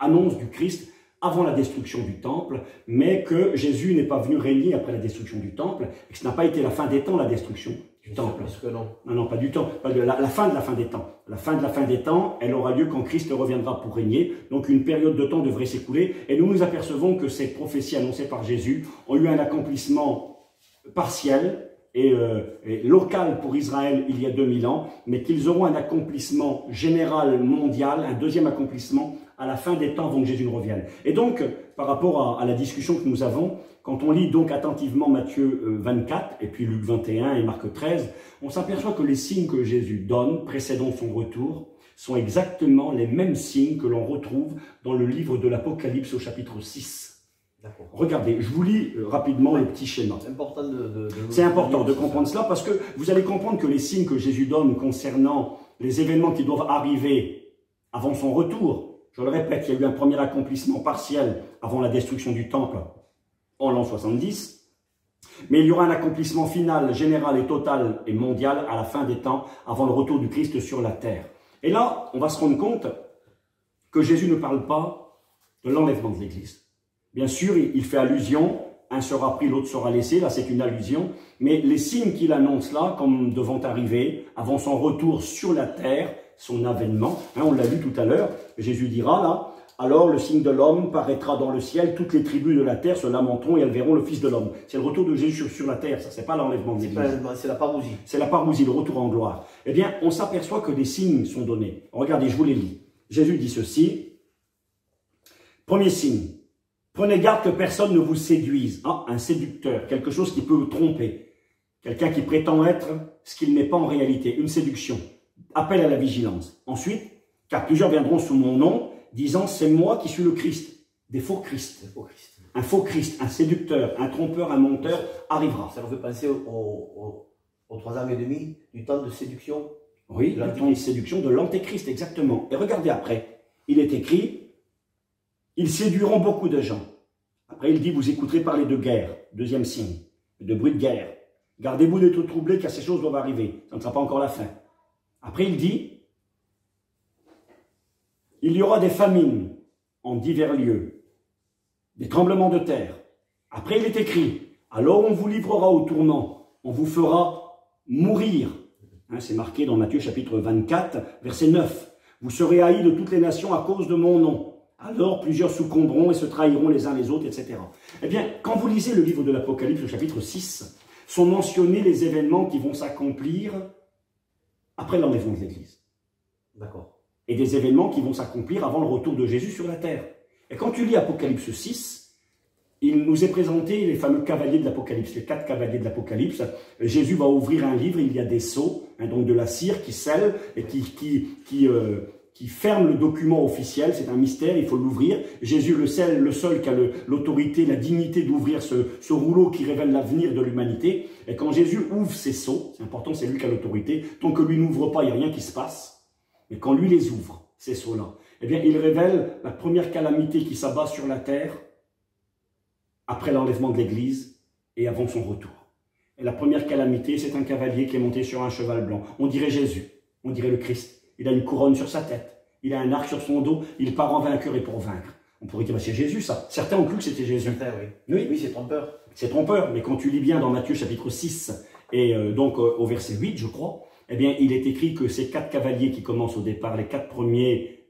annonces du Christ avant la destruction du temple, mais que Jésus n'est pas venu régner après la destruction du temple, et que ce n'a pas été la fin des temps, la destruction du temple. Non, pas du temps, pas de la fin de la fin des temps. La fin de la fin des temps, elle aura lieu quand Christ reviendra pour régner, donc une période de temps devrait s'écouler, et nous nous apercevons que ces prophéties annoncées par Jésus ont eu un accomplissement partiel, et local pour Israël il y a 2000 ans, mais qu'ils auront un accomplissement général, mondial, un 2e accomplissement à la fin des temps avant que Jésus ne revienne. Et donc, par rapport à la discussion que nous avons, quand on lit donc attentivement Matthieu 24, et puis Luc 21 et Marc 13, on s'aperçoit que les signes que Jésus donne précédant son retour sont exactement les mêmes signes que l'on retrouve dans le livre de l'Apocalypse au chapitre 6. Regardez, je vous lis rapidement le petit schéma. C'est important de comprendre cela parce que vous allez comprendre que les signes que Jésus donne concernant les événements qui doivent arriver avant son retour, je le répète, il y a eu un premier accomplissement partiel avant la destruction du temple en l'an 70, mais il y aura un accomplissement final, général et total et mondial à la fin des temps avant le retour du Christ sur la terre. Et là, on va se rendre compte que Jésus ne parle pas de l'enlèvement de l'Église. Bien sûr, il fait allusion, un sera pris, l'autre sera laissé, là c'est une allusion, mais les signes qu'il annonce là, comme devant arriver, avant son retour sur la terre, son avènement, on l'a lu tout à l'heure, Jésus dira là, alors le signe de l'homme paraîtra dans le ciel, toutes les tribus de la terre se lamenteront et elles verront le Fils de l'homme. C'est le retour de Jésus sur la terre, ça c'est pas l'enlèvement de l'Église. C'est la parousie. C'est la parousie, le retour en gloire. Eh bien, on s'aperçoit que des signes sont donnés. Regardez, je vous les lis. Jésus dit ceci, premier signe. Prenez garde que personne ne vous séduise. Ah, un séducteur, quelque chose qui peut vous tromper. Quelqu'un qui prétend être ce qu'il n'est pas en réalité, une séduction. Appel à la vigilance. Ensuite, car plusieurs viendront sous mon nom, disant c'est moi qui suis le Christ. Des faux Christ. Un faux Christ, un séducteur, un trompeur, un menteur arrivera. Ça nous fait penser aux 3 ans et demi du temps de séduction. Oui, le temps de séduction de l'Antéchrist, exactement. Et regardez après, il est écrit, ils séduiront beaucoup de gens. Après, il dit, vous écouterez parler de guerre, 2e signe, de bruit de guerre. Gardez-vous d'être troublés car ces choses doivent arriver. Ça ne sera pas encore la fin. Après, il dit, il y aura des famines en divers lieux, des tremblements de terre. Après, il est écrit, alors on vous livrera au tourment, on vous fera mourir. C'est marqué dans Matthieu chapitre 24, verset 9. Vous serez haïs de toutes les nations à cause de mon nom. Alors plusieurs succomberont et se trahiront les uns les autres, etc. Eh bien, quand vous lisez le livre de l'Apocalypse, au chapitre 6, sont mentionnés les événements qui vont s'accomplir après l'enlèvement de l'Église. D'accord. Et des événements qui vont s'accomplir avant le retour de Jésus sur la terre. Et quand tu lis Apocalypse 6, il nous est présenté les fameux cavaliers de l'Apocalypse, les 4 cavaliers de l'Apocalypse. Jésus va ouvrir un livre, il y a des sceaux, donc de la cire qui scelle et qui qui ferme le document officiel, c'est un mystère, il faut l'ouvrir. Jésus le seul qui a l'autorité, la dignité d'ouvrir ce rouleau qui révèle l'avenir de l'humanité. Et quand Jésus ouvre ses sceaux, c'est important, c'est lui qui a l'autorité, tant que lui n'ouvre pas, il n'y a rien qui se passe. Mais quand lui les ouvre, ces sceaux-là, eh bien, il révèle la première calamité qui s'abat sur la terre après l'enlèvement de l'Église et avant son retour. Et la première calamité, c'est un cavalier qui est monté sur un cheval blanc. On dirait Jésus, on dirait le Christ. Il a une couronne sur sa tête, il a un arc sur son dos, il part en vainqueur et pour vaincre. On pourrait dire, bah, c'est Jésus ça. Certains ont cru que c'était Jésus. Certains, oui. Oui, c'est trompeur. C'est trompeur, mais quand tu lis bien dans Matthieu chapitre 6, et donc au verset 8, je crois, eh bien, il est écrit que ces 4 cavaliers qui commencent au départ, les 4 premiers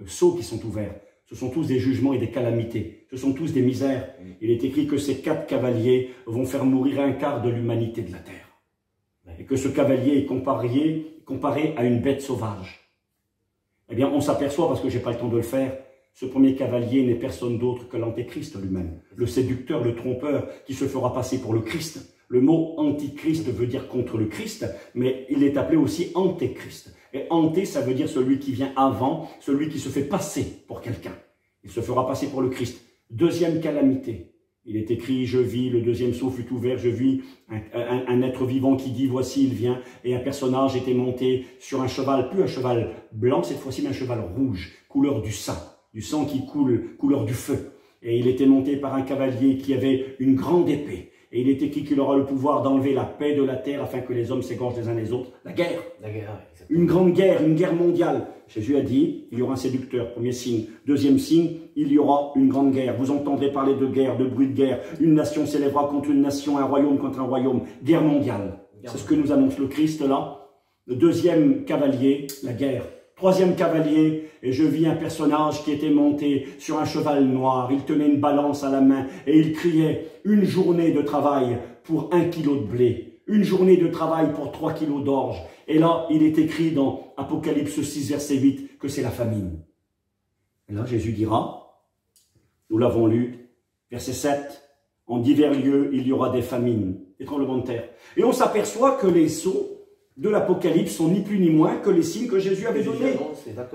sceaux qui sont ouverts, ce sont tous des jugements et des calamités, ce sont tous des misères. Il est écrit que ces 4 cavaliers vont faire mourir un quart de l'humanité de la terre. Et que ce cavalier est comparé à une bête sauvage. Eh bien, on s'aperçoit, parce que je n'ai pas le temps de le faire, ce premier cavalier n'est personne d'autre que l'antéchrist lui-même, le séducteur, le trompeur, qui se fera passer pour le Christ. Le mot antichrist veut dire contre le Christ, mais il est appelé aussi antéchrist. Et anté, ça veut dire celui qui vient avant, celui qui se fait passer pour quelqu'un. Il se fera passer pour le Christ. Deuxième calamité. Il est écrit, je vis, le deuxième sceau fut ouvert, je vis un être vivant qui dit, voici il vient, et un personnage était monté sur un cheval, plus un cheval blanc cette fois-ci, mais un cheval rouge, couleur du sang qui coule, couleur du feu. Et il était monté par un cavalier qui avait une grande épée. Et il est écrit qu'il aura le pouvoir d'enlever la paix de la terre afin que les hommes s'égorgent les uns les autres. La guerre. La guerre, exactement. Une grande guerre, une guerre mondiale. Jésus a dit, il y aura un séducteur, premier signe. Deuxième signe, il y aura une grande guerre. Vous entendrez parler de guerre, de bruit de guerre. Une nation s'élèvera contre une nation, un royaume contre un royaume. Guerre mondiale. C'est ce que nous annonce le Christ là. Le deuxième cavalier, la guerre. Troisième cavalier, et je vis un personnage qui était monté sur un cheval noir. Il tenait une balance à la main et il criait « Une journée de travail pour 1 kilo de blé, une journée de travail pour 3 kilos d'orge. » Et là, il est écrit dans Apocalypse 6, verset 8, que c'est la famine. Et là, Jésus dira, nous l'avons lu, verset 7, « En divers lieux, il y aura des famines, des tremblements de terre. » Et on s'aperçoit que les sceaux de l'Apocalypse sont ni plus ni moins que les signes que Jésus avait donnés.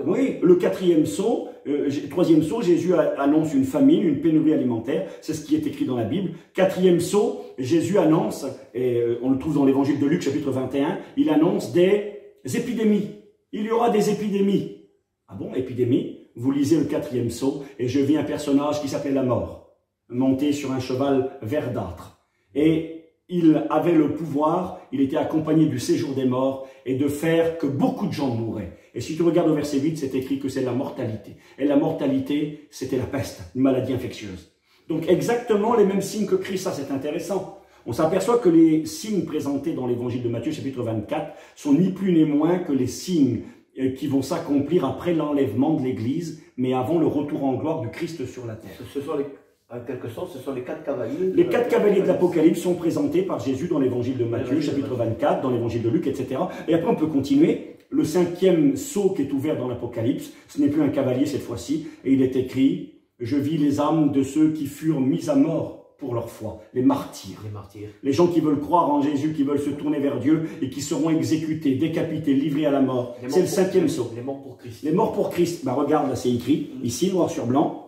Oui, le 4e sceau, 3e sceau, Jésus annonce une famine, une pénurie alimentaire, c'est ce qui est écrit dans la Bible. 4e sceau, Jésus annonce, et on le trouve dans l'évangile de Luc chapitre 21, il annonce des épidémies. Il y aura des épidémies. Ah bon, épidémie? Vous lisez le 4e sceau, et je vis un personnage qui s'appelait la mort, monté sur un cheval verdâtre. Et il avait le pouvoir, il était accompagné du séjour des morts et de faire que beaucoup de gens mouraient. Et si tu regardes au verset 8, c'est écrit que c'est la mortalité. Et la mortalité, c'était la peste, une maladie infectieuse. Donc exactement les mêmes signes que Christ, ça c'est intéressant. On s'aperçoit que les signes présentés dans l'évangile de Matthieu chapitre 24 sont ni plus ni moins que les signes qui vont s'accomplir après l'enlèvement de l'Église, mais avant le retour en gloire du Christ sur la terre. Ce sont en quelque sorte, ce sont les 4 cavaliers. Les 4 cavaliers de l'Apocalypse sont présentés par Jésus dans l'évangile de Matthieu, chapitre 24, dans l'évangile de Luc, etc. Et après, on peut continuer. Le 5e sceau qui est ouvert dans l'Apocalypse, ce n'est plus un cavalier cette fois-ci, et il est écrit « Je vis les âmes de ceux qui furent mis à mort pour leur foi, les martyrs. » Les gens qui veulent croire en Jésus, qui veulent se tourner vers Dieu et qui seront exécutés, décapités, livrés à la mort. C'est le 5e sceau. Les morts pour Christ. Les morts pour Christ. Ben, regarde, là c'est écrit, ici, noir sur blanc.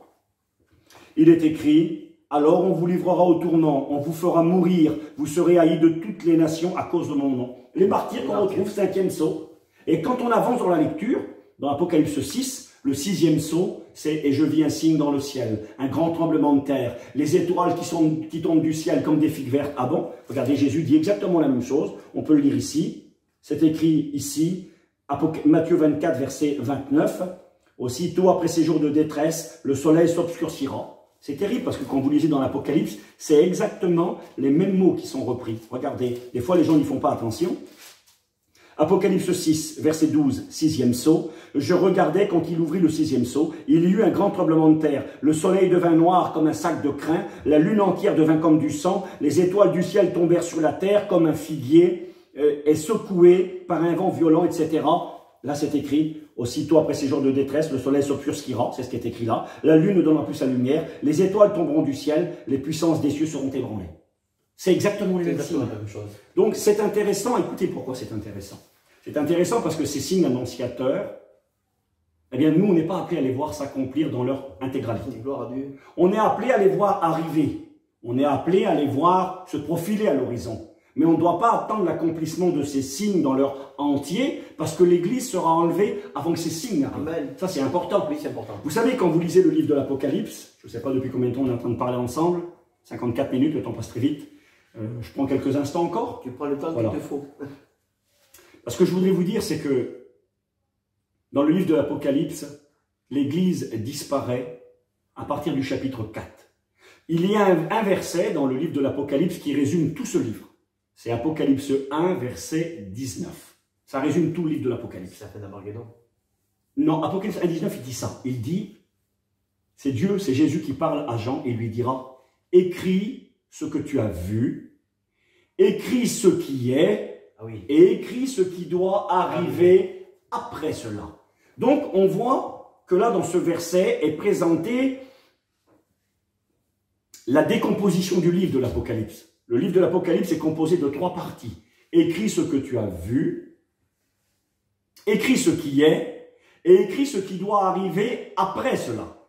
Il est écrit, alors on vous livrera au tournant, on vous fera mourir, vous serez haïs de toutes les nations à cause de mon nom. Les martyrs qu'on retrouve, 5e sceau. Et quand on avance dans la lecture, dans Apocalypse 6, le 6e sceau, c'est « Et je vis un signe dans le ciel, un grand tremblement de terre, les étoiles qui tombent du ciel comme des figues vertes. » Ah bon? Regardez, Jésus dit exactement la même chose, on peut le lire ici, c'est écrit ici, Matthieu 24, verset 29, « Aussitôt après ces jours de détresse, le soleil s'obscurcira. » C'est terrible parce que quand vous lisez dans l'Apocalypse, c'est exactement les mêmes mots qui sont repris. Regardez, des fois les gens n'y font pas attention. Apocalypse 6, verset 12, 6e sceau. Je regardais quand il ouvrit le 6e sceau. Il y eut un grand tremblement de terre. Le soleil devint noir comme un sac de crin. La lune entière devint comme du sang. Les étoiles du ciel tombèrent sur la terre comme un figuier et secoué par un vent violent, etc. Là, c'est écrit, aussitôt après ces jours de détresse, le soleil s'obscurcira, c'est ce qui est écrit là, la lune ne donnera plus sa lumière, les étoiles tomberont du ciel, les puissances des cieux seront ébranlées. C'est exactement les mêmes signes. Donc, c'est intéressant, écoutez pourquoi c'est intéressant. C'est intéressant parce que ces signes annonciateurs Eh bien, nous, on n'est pas appelés à les voir s'accomplir dans leur intégralité. Gloire à Dieu. On est appelés à les voir arriver. On est appelés à les voir se profiler à l'horizon. Mais on ne doit pas attendre l'accomplissement de ces signes dans leur entier, parce que l'Église sera enlevée avant que ces signes arrivent. Amen. Ça, c'est important. Oui, c'est important. Vous savez, quand vous lisez le livre de l'Apocalypse, je ne sais pas depuis combien de temps on est en train de parler ensemble, 54 minutes, le temps passe très vite. Je prends quelques instants encore. Tu prends le temps Voilà. qu'il te faut. Parce que je voudrais vous dire, c'est que dans le livre de l'Apocalypse, l'Église disparaît à partir du chapitre 4. Il y a un verset dans le livre de l'Apocalypse qui résume tout ce livre. C'est Apocalypse 1, verset 19. Ça résume tout le livre de l'Apocalypse. C'est la fin d'Armageddon. Non, Apocalypse 1, 19, il dit ça. Il dit, c'est Dieu, c'est Jésus qui parle à Jean et lui dira, écris ce que tu as vu, écris ce qui est, Ah oui. et écris ce qui doit arriver après cela. Donc, on voit que là, dans ce verset, est présentée la décomposition du livre de l'Apocalypse. Le livre de l'Apocalypse est composé de 3 parties. Écris ce que tu as vu, écris ce qui est, et écris ce qui doit arriver après cela.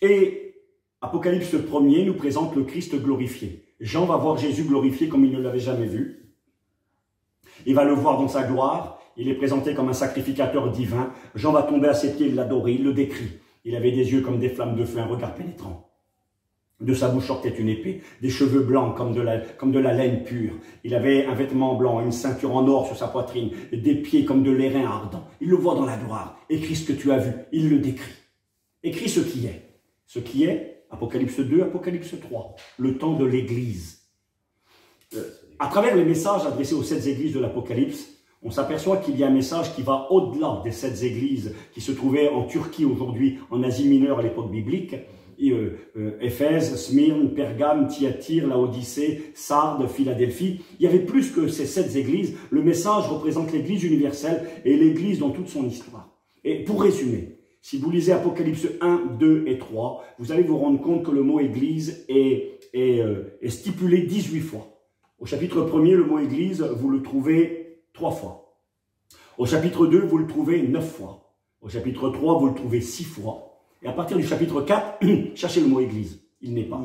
Et Apocalypse 1er nous présente le Christ glorifié. Jean va voir Jésus glorifié comme il ne l'avait jamais vu. Il va le voir dans sa gloire. Il est présenté comme un sacrificateur divin. Jean va tomber à ses pieds, l'adorer, il le décrit. Il avait des yeux comme des flammes de feu, un regard pénétrant. De sa bouche sortait une épée, des cheveux blancs comme de la laine pure. Il avait un vêtement blanc, une ceinture en or sur sa poitrine, des pieds comme de l'airain ardent. Il le voit dans la gloire. Écris ce que tu as vu. Il le décrit. Écris ce qui est. Ce qui est, Apocalypse 2, Apocalypse 3, le temps de l'Église. À travers les messages adressés aux 7 églises de l'Apocalypse, on s'aperçoit qu'il y a un message qui va au-delà des 7 églises qui se trouvaient en Turquie aujourd'hui, en Asie mineure à l'époque biblique. Éphèse, Smyrne, Pergame, Thyatire, Laodicée, Sardes, Philadelphie. Il y avait plus que ces 7 églises. Le message représente l'église universelle et l'église dans toute son histoire. Et pour résumer, si vous lisez Apocalypse 1, 2 et 3, vous allez vous rendre compte que le mot église est stipulé 18 fois. Au chapitre 1er, le mot église, vous le trouvez 3 fois. Au chapitre 2, vous le trouvez 9 fois. Au chapitre 3, vous le trouvez 6 fois. Et à partir du chapitre 4, cherchez le mot église. Il n'est pas.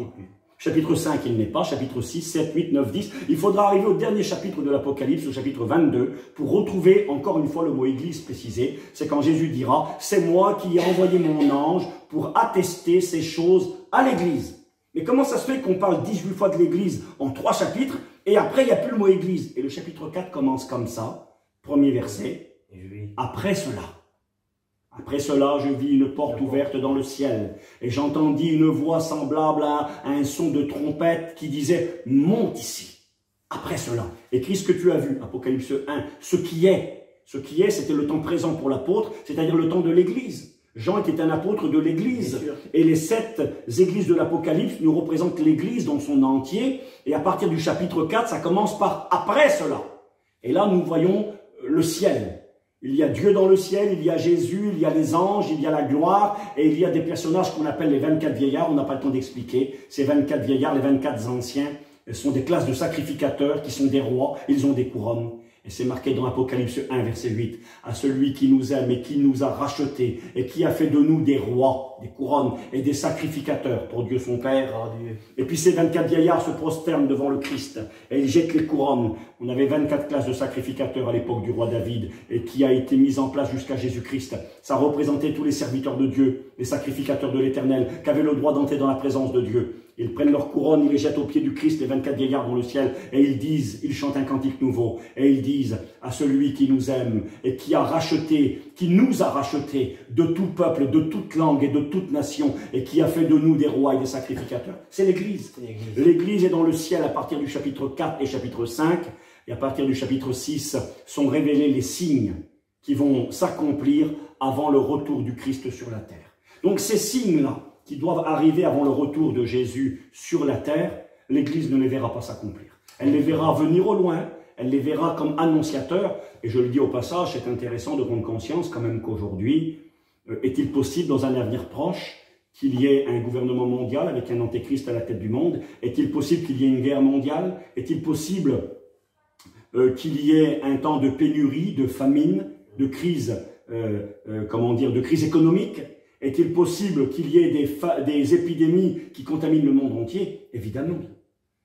Chapitre 5, il n'est pas. Chapitre 6, 7, 8, 9, 10. Il faudra arriver au dernier chapitre de l'Apocalypse, au chapitre 22, pour retrouver encore une fois le mot église précisé. C'est quand Jésus dira, c'est moi qui ai envoyé mon ange pour attester ces choses à l'église. Mais comment ça se fait qu'on parle 18 fois de l'église en 3 chapitres et après il n'y a plus le mot église? Et le chapitre 4 commence comme ça. Premier verset. Après cela. Après cela, je vis une porte ouverte dans le ciel, et j'entendis une voix semblable à un son de trompette qui disait « Monte ici ». Après cela, écris ce que tu as vu, Apocalypse 1, ce qui est. Ce qui est, c'était le temps présent pour l'apôtre, c'est-à-dire le temps de l'Église. Jean était un apôtre de l'Église, et les 7 églises de l'Apocalypse nous représentent l'Église dans son entier, et à partir du chapitre 4, ça commence par « Après cela ». Et là, nous voyons le ciel. Il y a Dieu dans le ciel, il y a Jésus, il y a les anges, il y a la gloire, et il y a des personnages qu'on appelle les 24 vieillards, on n'a pas le temps d'expliquer. Ces 24 vieillards, les 24 anciens, sont des classes de sacrificateurs qui sont des rois, ils ont des couronnes. Et c'est marqué dans Apocalypse 1, verset 8, « À celui qui nous aime et qui nous a rachetés et qui a fait de nous des rois, des couronnes et des sacrificateurs pour Dieu son Père. Oh Dieu. » Et puis ces 24 vieillards se prosternent devant le Christ et ils jettent les couronnes. On avait 24 classes de sacrificateurs à l'époque du roi David et qui a été mise en place jusqu'à Jésus-Christ. Ça représentait tous les serviteurs de Dieu, les sacrificateurs de l'Éternel, qui avaient le droit d'entrer dans la présence de Dieu. Ils prennent leurs couronnes, ils les jettent aux pieds du Christ, les 24 vieillards dans le ciel, et ils disent, ils chantent un cantique nouveau, et ils disent à celui qui nous aime et qui a racheté, qui nous a rachetés de tout peuple, de toute langue et de toute nation, et qui a fait de nous des rois et des sacrificateurs. C'est l'Église. L'Église est dans le ciel à partir du chapitre 4 et chapitre 5, et à partir du chapitre 6 sont révélés les signes qui vont s'accomplir avant le retour du Christ sur la terre. Donc ces signes-là, qui doivent arriver avant le retour de Jésus sur la terre, l'Église ne les verra pas s'accomplir. Elle les verra venir au loin, elle les verra comme annonciateurs, et je le dis au passage, c'est intéressant de prendre conscience quand même qu'aujourd'hui, est-il possible dans un avenir proche qu'il y ait un gouvernement mondial avec un antéchrist à la tête du monde? Est-il possible qu'il y ait une guerre mondiale? Est-il possible qu'il y ait un temps de pénurie, de famine, de crise comment dire, de crise économique? Est-il possible qu'il y ait des épidémies qui contaminent le monde entier? Évidemment.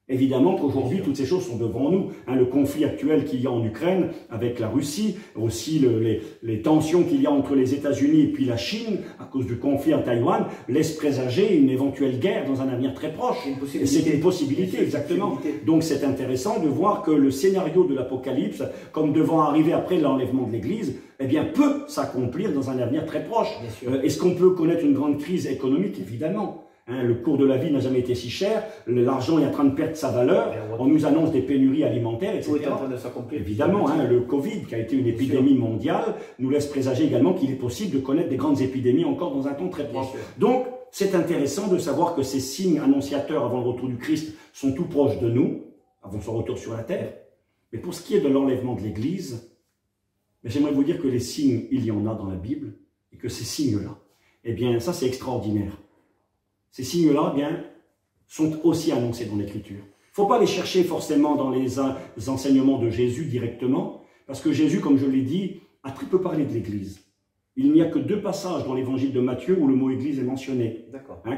Évidemment qu'aujourd'hui, toutes ces choses sont devant nous. Le conflit actuel qu'il y a en Ukraine avec la Russie, aussi les tensions qu'il y a entre les États-Unis et puis la Chine, à cause du conflit en Taïwan, laissent présager une éventuelle guerre dans un avenir très proche. Et c'est une possibilité, exactement. Donc c'est intéressant de voir que le scénario de l'Apocalypse, comme devant arriver après l'enlèvement de l'Église, eh bien, peut s'accomplir dans un avenir très proche. Est-ce qu'on peut connaître une grande crise économique? Évidemment. Le cours de la vie n'a jamais été si cher, l'argent est en train de perdre sa valeur, on nous annonce des pénuries alimentaires, etc. Tout est en train de s'accomplir. Évidemment, le Covid, qui a été une épidémie mondiale, nous laisse présager également qu'il est possible de connaître des grandes épidémies encore dans un temps très proche. Donc, c'est intéressant de savoir que ces signes annonciateurs avant le retour du Christ sont tout proches de nous, avant son retour sur la terre. Mais pour ce qui est de l'enlèvement de l'Église, j'aimerais vous dire que les signes, il y en a dans la Bible, et que ces signes-là, eh bien, ça c'est extraordinaire. Ces signes-là, bien, sont aussi annoncés dans l'Écriture. Il ne faut pas les chercher forcément dans les enseignements de Jésus directement, parce que Jésus, comme je l'ai dit, a très peu parlé de l'Église. Il n'y a que 2 passages dans l'évangile de Matthieu où le mot Église est mentionné.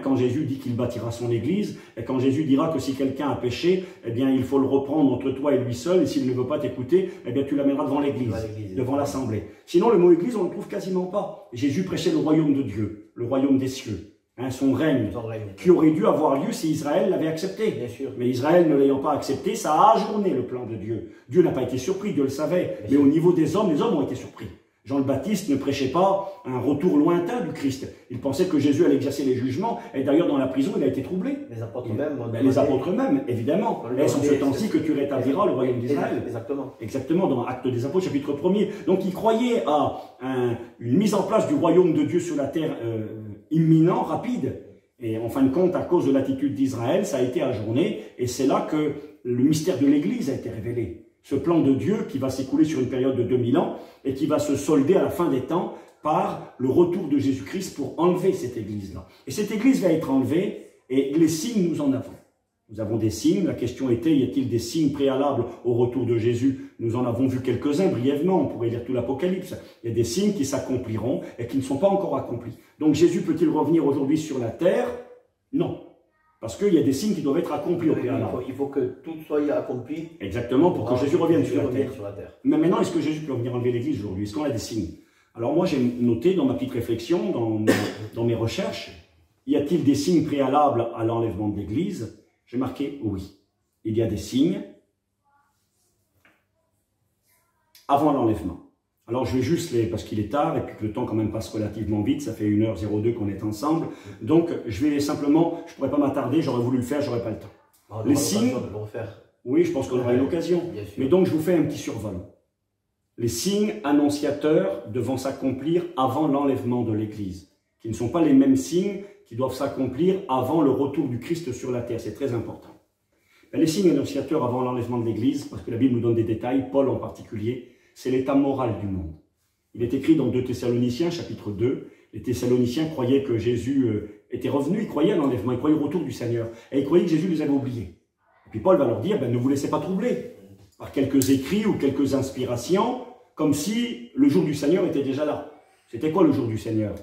Quand Jésus dit qu'il bâtira son Église, et quand Jésus dira que si quelqu'un a péché, eh bien, il faut le reprendre entre toi et lui seul, et s'il ne veut pas t'écouter, eh bien, tu l'amèneras devant l'Église, devant l'Assemblée. Sinon, le mot Église, on ne le trouve quasiment pas. Jésus prêchait le royaume de Dieu, le royaume des cieux. Son règne, qui aurait dû avoir lieu si Israël l'avait accepté. Mais Israël ne l'ayant pas accepté, ça a ajourné le plan de Dieu. Dieu n'a pas été surpris, Dieu le savait. Mais au niveau des hommes, les hommes ont été surpris. Jean le Baptiste ne prêchait pas un retour lointain du Christ. Il pensait que Jésus allait exercer les jugements. Et d'ailleurs, dans la prison, il a été troublé. Les apôtres même. Les apôtres même, évidemment. Est-ce en ce temps-ci que tu rétabliras le royaume d'Israël? Exactement. Exactement, dans Actes des Apôtres, chapitre 1er. Donc, il croyait à une mise en place du royaume de Dieu sur la terre imminent, rapide. Et en fin de compte, à cause de l'attitude d'Israël, ça a été ajourné. Et c'est là que le mystère de l'Église a été révélé. Ce plan de Dieu qui va s'écouler sur une période de 2000 ans et qui va se solder à la fin des temps par le retour de Jésus-Christ pour enlever cette Église-là. Et cette Église va être enlevée et les signes, nous en avons. Nous avons des signes. La question était, y a-t-il des signes préalables au retour de Jésus? Nous en avons vu quelques-uns brièvement. On pourrait lire tout l'Apocalypse. Il y a des signes qui s'accompliront et qui ne sont pas encore accomplis. Donc Jésus peut-il revenir aujourd'hui sur la terre? Non. Parce qu'il y a des signes qui doivent être accomplis au préalable. Il faut que tout soit accompli. Exactement, pour que Jésus revienne sur la terre. Mais maintenant, est-ce que Jésus peut venir enlever l'Église aujourd'hui? Est-ce qu'on a des signes? Alors moi, j'ai noté dans ma petite réflexion, dans mes recherches, y a-t-il des signes préalables à l'enlèvement de l'Église? J'ai marqué oui. Il y a des signes avant l'enlèvement. Alors je vais juste parce qu'il est tard et puis que le temps quand même passe relativement vite, ça fait 1h02 qu'on est ensemble. Donc je vais simplement, je ne pourrais pas m'attarder, j'aurais voulu le faire, j'aurais pas le temps. Les signes, oui, je pense qu'on aura une occasion. Mais donc je vous fais un petit survol. Les signes annonciateurs devant s'accomplir avant l'enlèvement de l'Église, qui ne sont pas les mêmes signes qui doivent s'accomplir avant le retour du Christ sur la terre. C'est très important. Les signes annonciateurs avant l'enlèvement de l'Église, parce que la Bible nous donne des détails, Paul en particulier, c'est l'état moral du monde. Il est écrit dans 2 Thessaloniciens, chapitre 2, les Thessaloniciens croyaient que Jésus était revenu, ils croyaient à l'enlèvement, ils croyaient au retour du Seigneur, et ils croyaient que Jésus les avait oubliés. Et puis Paul va leur dire, ne vous laissez pas troubler par quelques écrits ou quelques inspirations, comme si le jour du Seigneur était déjà là. C'était quoi le jour du Seigneur?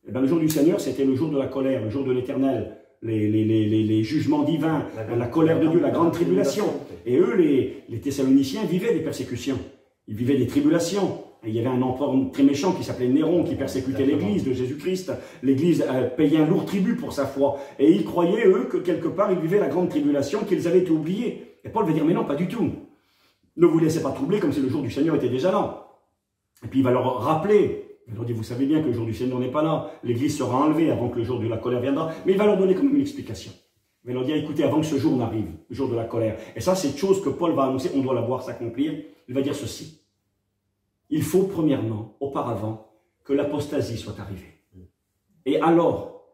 Le jour du Seigneur, c'était le jour de la colère, le jour de l'Éternel, les jugements divins, la colère de Dieu, la grande tribulation. Et eux, les Thessaloniciens, vivaient des persécutions. Ils vivaient des tribulations. Il y avait un empereur très méchant qui s'appelait Néron, qui persécutait l'Église de Jésus-Christ. L'Église payait un lourd tribut pour sa foi. Et ils croyaient, eux, que quelque part, ils vivaient la grande tribulation, qu'ils avaient été oubliés. Et Paul va dire, mais non, pas du tout. Ne vous laissez pas troubler comme si le jour du Seigneur était déjà là. Et puis il va leur rappeler, il leur dit, vous savez bien que le jour du Seigneur n'est pas là. L'Église sera enlevée avant que le jour de la colère viendra. Mais il va leur donner quand même une explication. Il va leur dire, écoutez, avant que ce jour n'arrive, le jour de la colère. Et ça, c'est une chose que Paul va annoncer, on doit la voir s'accomplir. Il va dire ceci. Il faut premièrement, auparavant, que l'apostasie soit arrivée. Et alors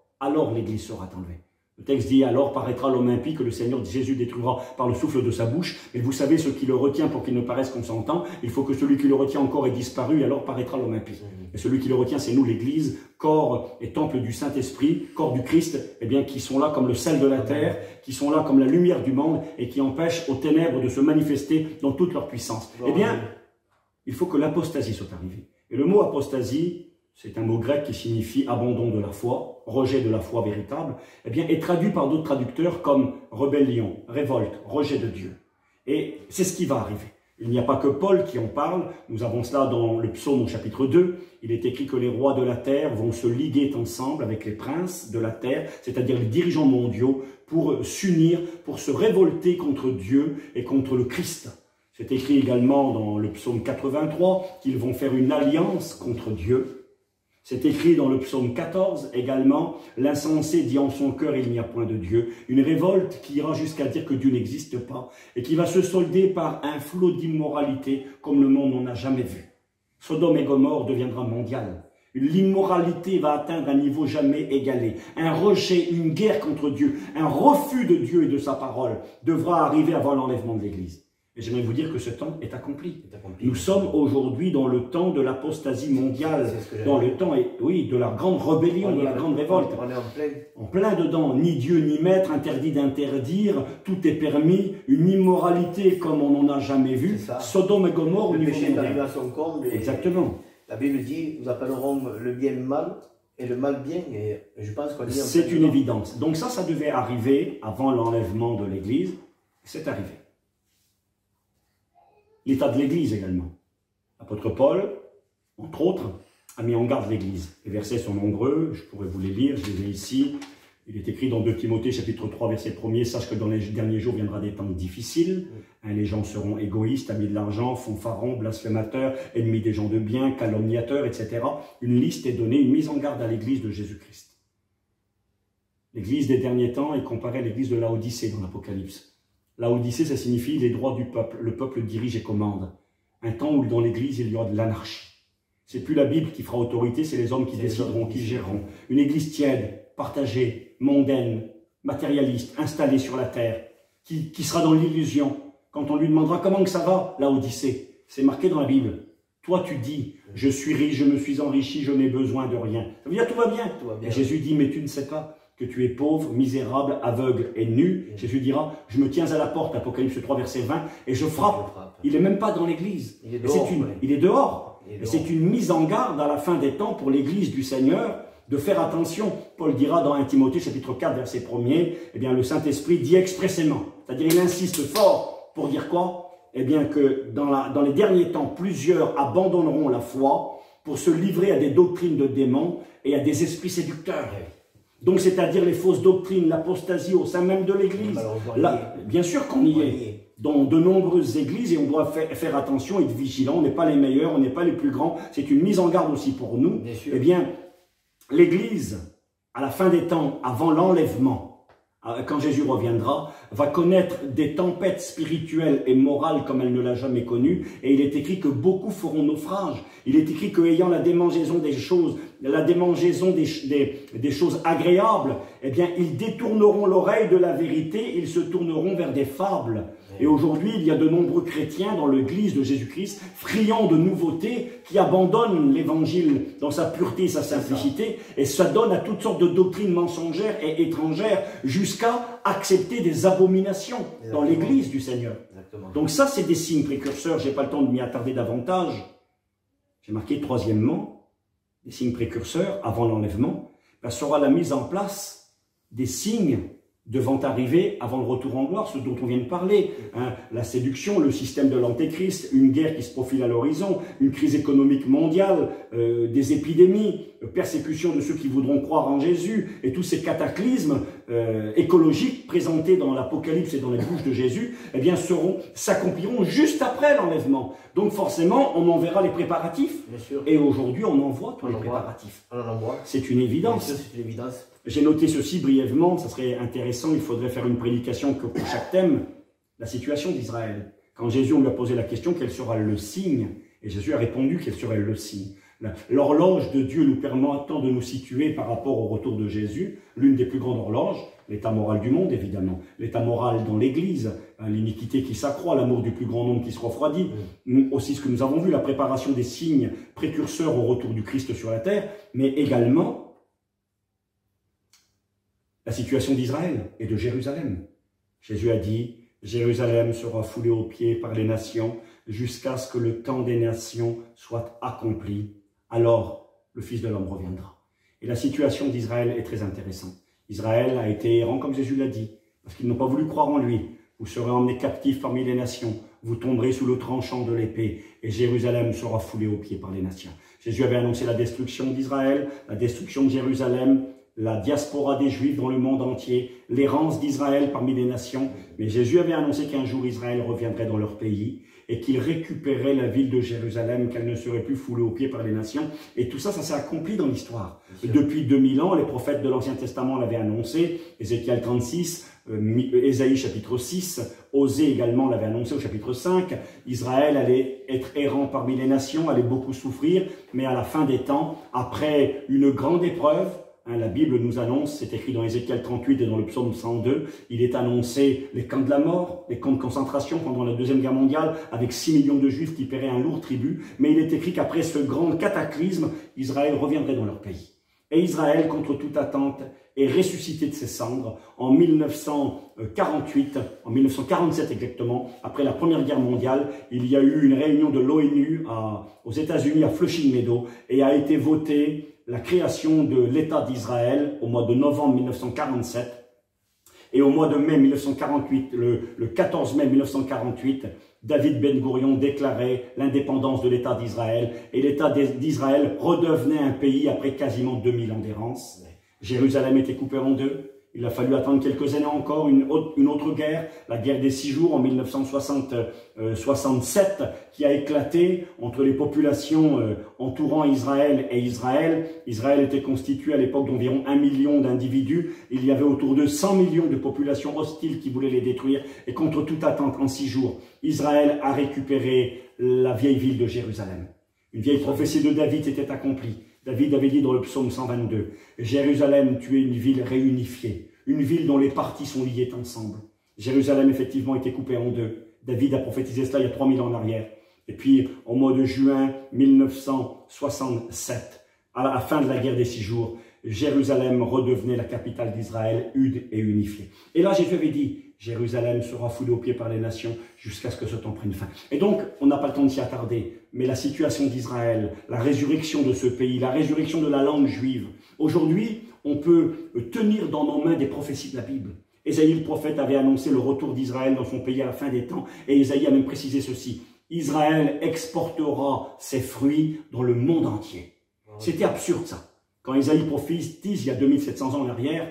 l'Église sera enlevée. Le texte dit, alors paraîtra l'homme impie que le Seigneur Jésus détruira par le souffle de sa bouche. Et vous savez ce qui le retient pour qu'il ne paraisse qu'on s'entend. Il faut que celui qui le retient encore ait disparu, et alors paraîtra l'homme impie. Et celui qui le retient, c'est nous, l'Église, corps et temple du Saint-Esprit, corps du Christ, eh bien, qui sont là comme le sel de la terre, qui sont là comme la lumière du monde, et qui empêchent aux ténèbres de se manifester dans toute leur puissance. Eh bien, il faut que l'apostasie soit arrivée. Et le mot apostasie, c'est un mot grec qui signifie abandon de la foi, rejet de la foi véritable, eh bien, est traduit par d'autres traducteurs comme rébellion, révolte, rejet de Dieu. Et c'est ce qui va arriver. Il n'y a pas que Paul qui en parle, nous avons cela dans le psaume au chapitre 2, il est écrit que les rois de la terre vont se liguer ensemble avec les princes de la terre, c'est-à-dire les dirigeants mondiaux, pour s'unir, pour se révolter contre Dieu et contre le Christ. C'est écrit également dans le psaume 83 qu'ils vont faire une alliance contre Dieu. C'est écrit dans le psaume 14 également, l'insensé dit en son cœur il n'y a point de Dieu, une révolte qui ira jusqu'à dire que Dieu n'existe pas et qui va se solder par un flot d'immoralité comme le monde n'en a jamais vu. Sodome et Gomorrhe deviendra mondial. L'immoralité va atteindre un niveau jamais égalé. Un rejet, une guerre contre Dieu, un refus de Dieu et de sa parole devra arriver avant l'enlèvement de l'Église. Et j'aimerais vous dire que ce temps est accompli. Nous sommes aujourd'hui dans le temps de l'apostasie mondiale, dans le temps, oui, de la grande rébellion, de la grande révolte. On est en plein dedans, ni Dieu ni maître, interdit d'interdire, tout est permis, une immoralité comme on n'en a jamais vu, Sodome et Gomorrhe au niveau mondial. Le péché arrive à son comble. Exactement. La Bible dit, nous appellerons le bien mal et le mal bien, et je pense qu'on est... C'est une évidence. Donc ça devait arriver avant l'enlèvement de l'Église, c'est arrivé. L'état de l'Église également. L'apôtre Paul, entre autres, a mis en garde l'Église. Les versets sont nombreux, je pourrais vous les lire, je les ai ici. Il est écrit dans 2 Timothée, chapitre 3, verset 1er, « Sache que dans les derniers jours viendra des temps difficiles. Les gens seront égoïstes, amis de l'argent, fanfarons, blasphémateurs, ennemis des gens de bien, calomniateurs, etc. » Une liste est donnée, une mise en garde à l'Église de Jésus-Christ. L'Église des derniers temps est comparée à l'Église de Laodicée dans l'Apocalypse. Laodicée, ça signifie les droits du peuple. Le peuple dirige et commande. Un temps où dans l'Église, il y aura de l'anarchie. C'est plus la Bible qui fera autorité, c'est les hommes qui décideront, qui géreront. Une Église tiède, partagée, mondaine, matérialiste, installée sur la terre, qui sera dans l'illusion. Quand on lui demandera comment que ça va, Laodicée, c'est marqué dans la Bible. Toi, tu dis, je suis riche, je me suis enrichi, je n'ai besoin de rien. Ça veut dire tout va bien. Tout va bien. Et Jésus dit, mais tu ne sais pas que tu es pauvre, misérable, aveugle et nu. Jésus dira, je me tiens à la porte, Apocalypse 3, verset 20, et je frappe. Il n'est même pas dans l'église. Il est dehors. Et c'est une mise en garde à la fin des temps pour l'église du Seigneur de faire attention. Paul dira dans 1 Timothée, chapitre 4, verset 1er, eh bien, le Saint-Esprit dit expressément, c'est-à-dire il insiste fort pour dire quoi? Eh bien, que dans les derniers temps, plusieurs abandonneront la foi pour se livrer à des doctrines de démons et à des esprits séducteurs. Donc, c'est-à-dire les fausses doctrines, l'apostasie au sein même de l'Église. Bien sûr qu'on y est. Dans de nombreuses églises, et on doit faire attention et être vigilant. On n'est pas les meilleurs, on n'est pas les plus grands. C'est une mise en garde aussi pour nous. Eh bien, l'Église, à la fin des temps, avant l'enlèvement, quand Jésus reviendra, va connaître des tempêtes spirituelles et morales comme elle ne l'a jamais connues. Et il est écrit que beaucoup feront naufrage. Il est écrit qu'ayant la démangeaison des choses, des choses agréables, eh bien, ils détourneront l'oreille de la vérité, ils se tourneront vers des fables. Et aujourd'hui, il y a de nombreux chrétiens dans l'église de Jésus-Christ, friands de nouveautés, qui abandonnent l'évangile dans sa pureté et sa simplicité, et s'adonnent à toutes sortes de doctrines mensongères et étrangères, jusqu'à accepter des abominations dans l'église du Seigneur. Donc ça, c'est des signes précurseurs, je n'ai pas le temps de m'y attarder davantage. J'ai marqué troisièmement, des signes précurseurs avant l'enlèvement, sera la mise en place des signes devant arriver avant le retour en gloire, ce dont on vient de parler. Hein, la séduction, le système de l'antéchrist, une guerre qui se profile à l'horizon, une crise économique mondiale, des épidémies, persécution de ceux qui voudront croire en Jésus, et tous ces cataclysmes écologiques présentés dans l'Apocalypse et dans les bouches de Jésus, eh bien, s'accompliront juste après l'enlèvement. Donc forcément, on en verra les préparatifs. Et aujourd'hui, on en voit tous les préparatifs. C'est une évidence. J'ai noté ceci brièvement, ça serait intéressant, il faudrait faire une prédication que pour chaque thème, la situation d'Israël. Quand Jésus, on lui a posé la question, quel sera le signe? Et Jésus a répondu, quel serait le signe? L'horloge de Dieu nous permettant de nous situer par rapport au retour de Jésus, l'une des plus grandes horloges, l'état moral du monde évidemment, l'état moral dans l'Église, l'iniquité qui s'accroît, l'amour du plus grand nombre qui se refroidit, aussi ce que nous avons vu, la préparation des signes précurseurs au retour du Christ sur la terre, mais également la situation d'Israël et de Jérusalem. Jésus a dit, Jérusalem sera foulée aux pieds par les nations, jusqu'à ce que le temps des nations soit accompli. Alors, le Fils de l'homme reviendra. Et la situation d'Israël est très intéressante. Israël a été errant, comme Jésus l'a dit, parce qu'ils n'ont pas voulu croire en lui. Vous serez emmenés captifs parmi les nations, vous tomberez sous le tranchant de l'épée, et Jérusalem sera foulée aux pieds par les nations. Jésus avait annoncé la destruction d'Israël, la destruction de Jérusalem, la diaspora des Juifs dans le monde entier, l'errance d'Israël parmi les nations. Mais Jésus avait annoncé qu'un jour Israël reviendrait dans leur pays et qu'il récupérait la ville de Jérusalem, qu'elle ne serait plus foulée aux pieds par les nations. Et tout ça, ça s'est accompli dans l'histoire. Depuis 2000 ans, les prophètes de l'Ancien Testament l'avaient annoncé, Ézéchiel 36, Ésaïe chapitre 6, Osée également l'avait annoncé au chapitre 5, Israël allait être errant parmi les nations, allait beaucoup souffrir, mais à la fin des temps, après une grande épreuve, la Bible nous annonce, c'est écrit dans Ézéchiel 38 et dans le psaume 102, il est annoncé les camps de la mort, les camps de concentration pendant la Deuxième Guerre mondiale, avec 6 millions de Juifs qui paieraient un lourd tribut, mais il est écrit qu'après ce grand cataclysme, Israël reviendrait dans leur pays. Et Israël, contre toute attente, est ressuscité de ses cendres en 1948, en 1947 exactement, après la Première Guerre mondiale. Il y a eu une réunion de l'ONU aux États-Unis à Flushing Meadow et a été votée la création de l'État d'Israël au mois de novembre 1947. Et au mois de mai 1948, le 14 mai 1948, David Ben-Gourion déclarait l'indépendance de l'État d'Israël. Et l'État d'Israël redevenait un pays après quasiment 2000 ans d'errance. Jérusalem était coupée en deux. Il a fallu attendre quelques années encore, une autre guerre, la guerre des 6 jours en 1967, qui a éclaté entre les populations entourant Israël et Israël. Israël était constitué à l'époque d'environ 1 million d'individus. Il y avait autour de 100 millions de populations hostiles qui voulaient les détruire. Et contre toute attente, en 6 jours, Israël a récupéré la vieille ville de Jérusalem. Une vieille prophétie de David était accomplie. David avait dit dans le psaume 122, « Jérusalem, tu es une ville réunifiée, une ville dont les parties sont liées ensemble. » Jérusalem, effectivement, était coupée en deux. David a prophétisé cela il y a 3000 ans en arrière. Et puis, au mois de juin 1967, à la fin de la guerre des 6 jours, Jérusalem redevenait la capitale d'Israël, une et unifiée. Et là, Jésus avait dit, Jérusalem sera foulée aux pieds par les nations jusqu'à ce que ce temps prenne fin. Et donc, on n'a pas le temps de s'y attarder, mais la situation d'Israël, la résurrection de ce pays, la résurrection de la langue juive. Aujourd'hui, on peut tenir dans nos mains des prophéties de la Bible. Ésaïe le prophète avait annoncé le retour d'Israël dans son pays à la fin des temps, et Ésaïe a même précisé ceci. Israël exportera ses fruits dans le monde entier. C'était absurde ça. Quand Ésaïe prophétise il y a 2700 ans en arrière,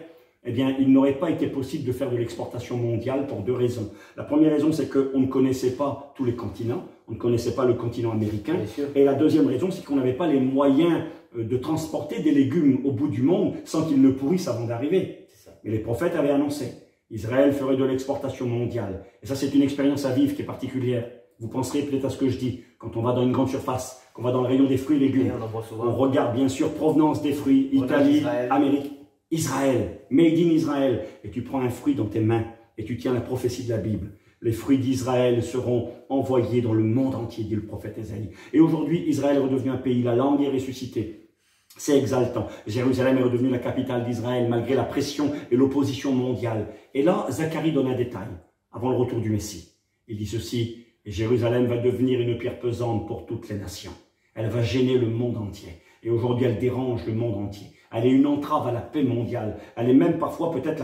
eh bien, il n'aurait pas été possible de faire de l'exportation mondiale pour 2 raisons. La première raison, c'est qu'on ne connaissait pas tous les continents. On ne connaissait pas le continent américain. Et la deuxième raison, c'est qu'on n'avait pas les moyens de transporter des légumes au bout du monde sans qu'ils ne pourrissent avant d'arriver. Mais les prophètes avaient annoncé, Israël ferait de l'exportation mondiale. Et ça, c'est une expérience à vivre qui est particulière. Vous penserez peut-être à ce que je dis. Quand on va dans une grande surface, qu'on va dans le rayon des fruits et légumes, on regarde bien sûr provenance des fruits, Italie, Amérique. Israël, made in Israël, et tu prends un fruit dans tes mains et tu tiens la prophétie de la Bible. Les fruits d'Israël seront envoyés dans le monde entier, dit le prophète Ésaïe. Et aujourd'hui, Israël est redevenu un pays, la langue est ressuscitée. C'est exaltant. Jérusalem est redevenue la capitale d'Israël malgré la pression et l'opposition mondiale. Et là, Zacharie donne un détail avant le retour du Messie. Il dit ceci, et Jérusalem va devenir une pierre pesante pour toutes les nations. Elle va gêner le monde entier. Et aujourd'hui, elle dérange le monde entier. Elle est une entrave à la paix mondiale. Elle est même parfois peut-être,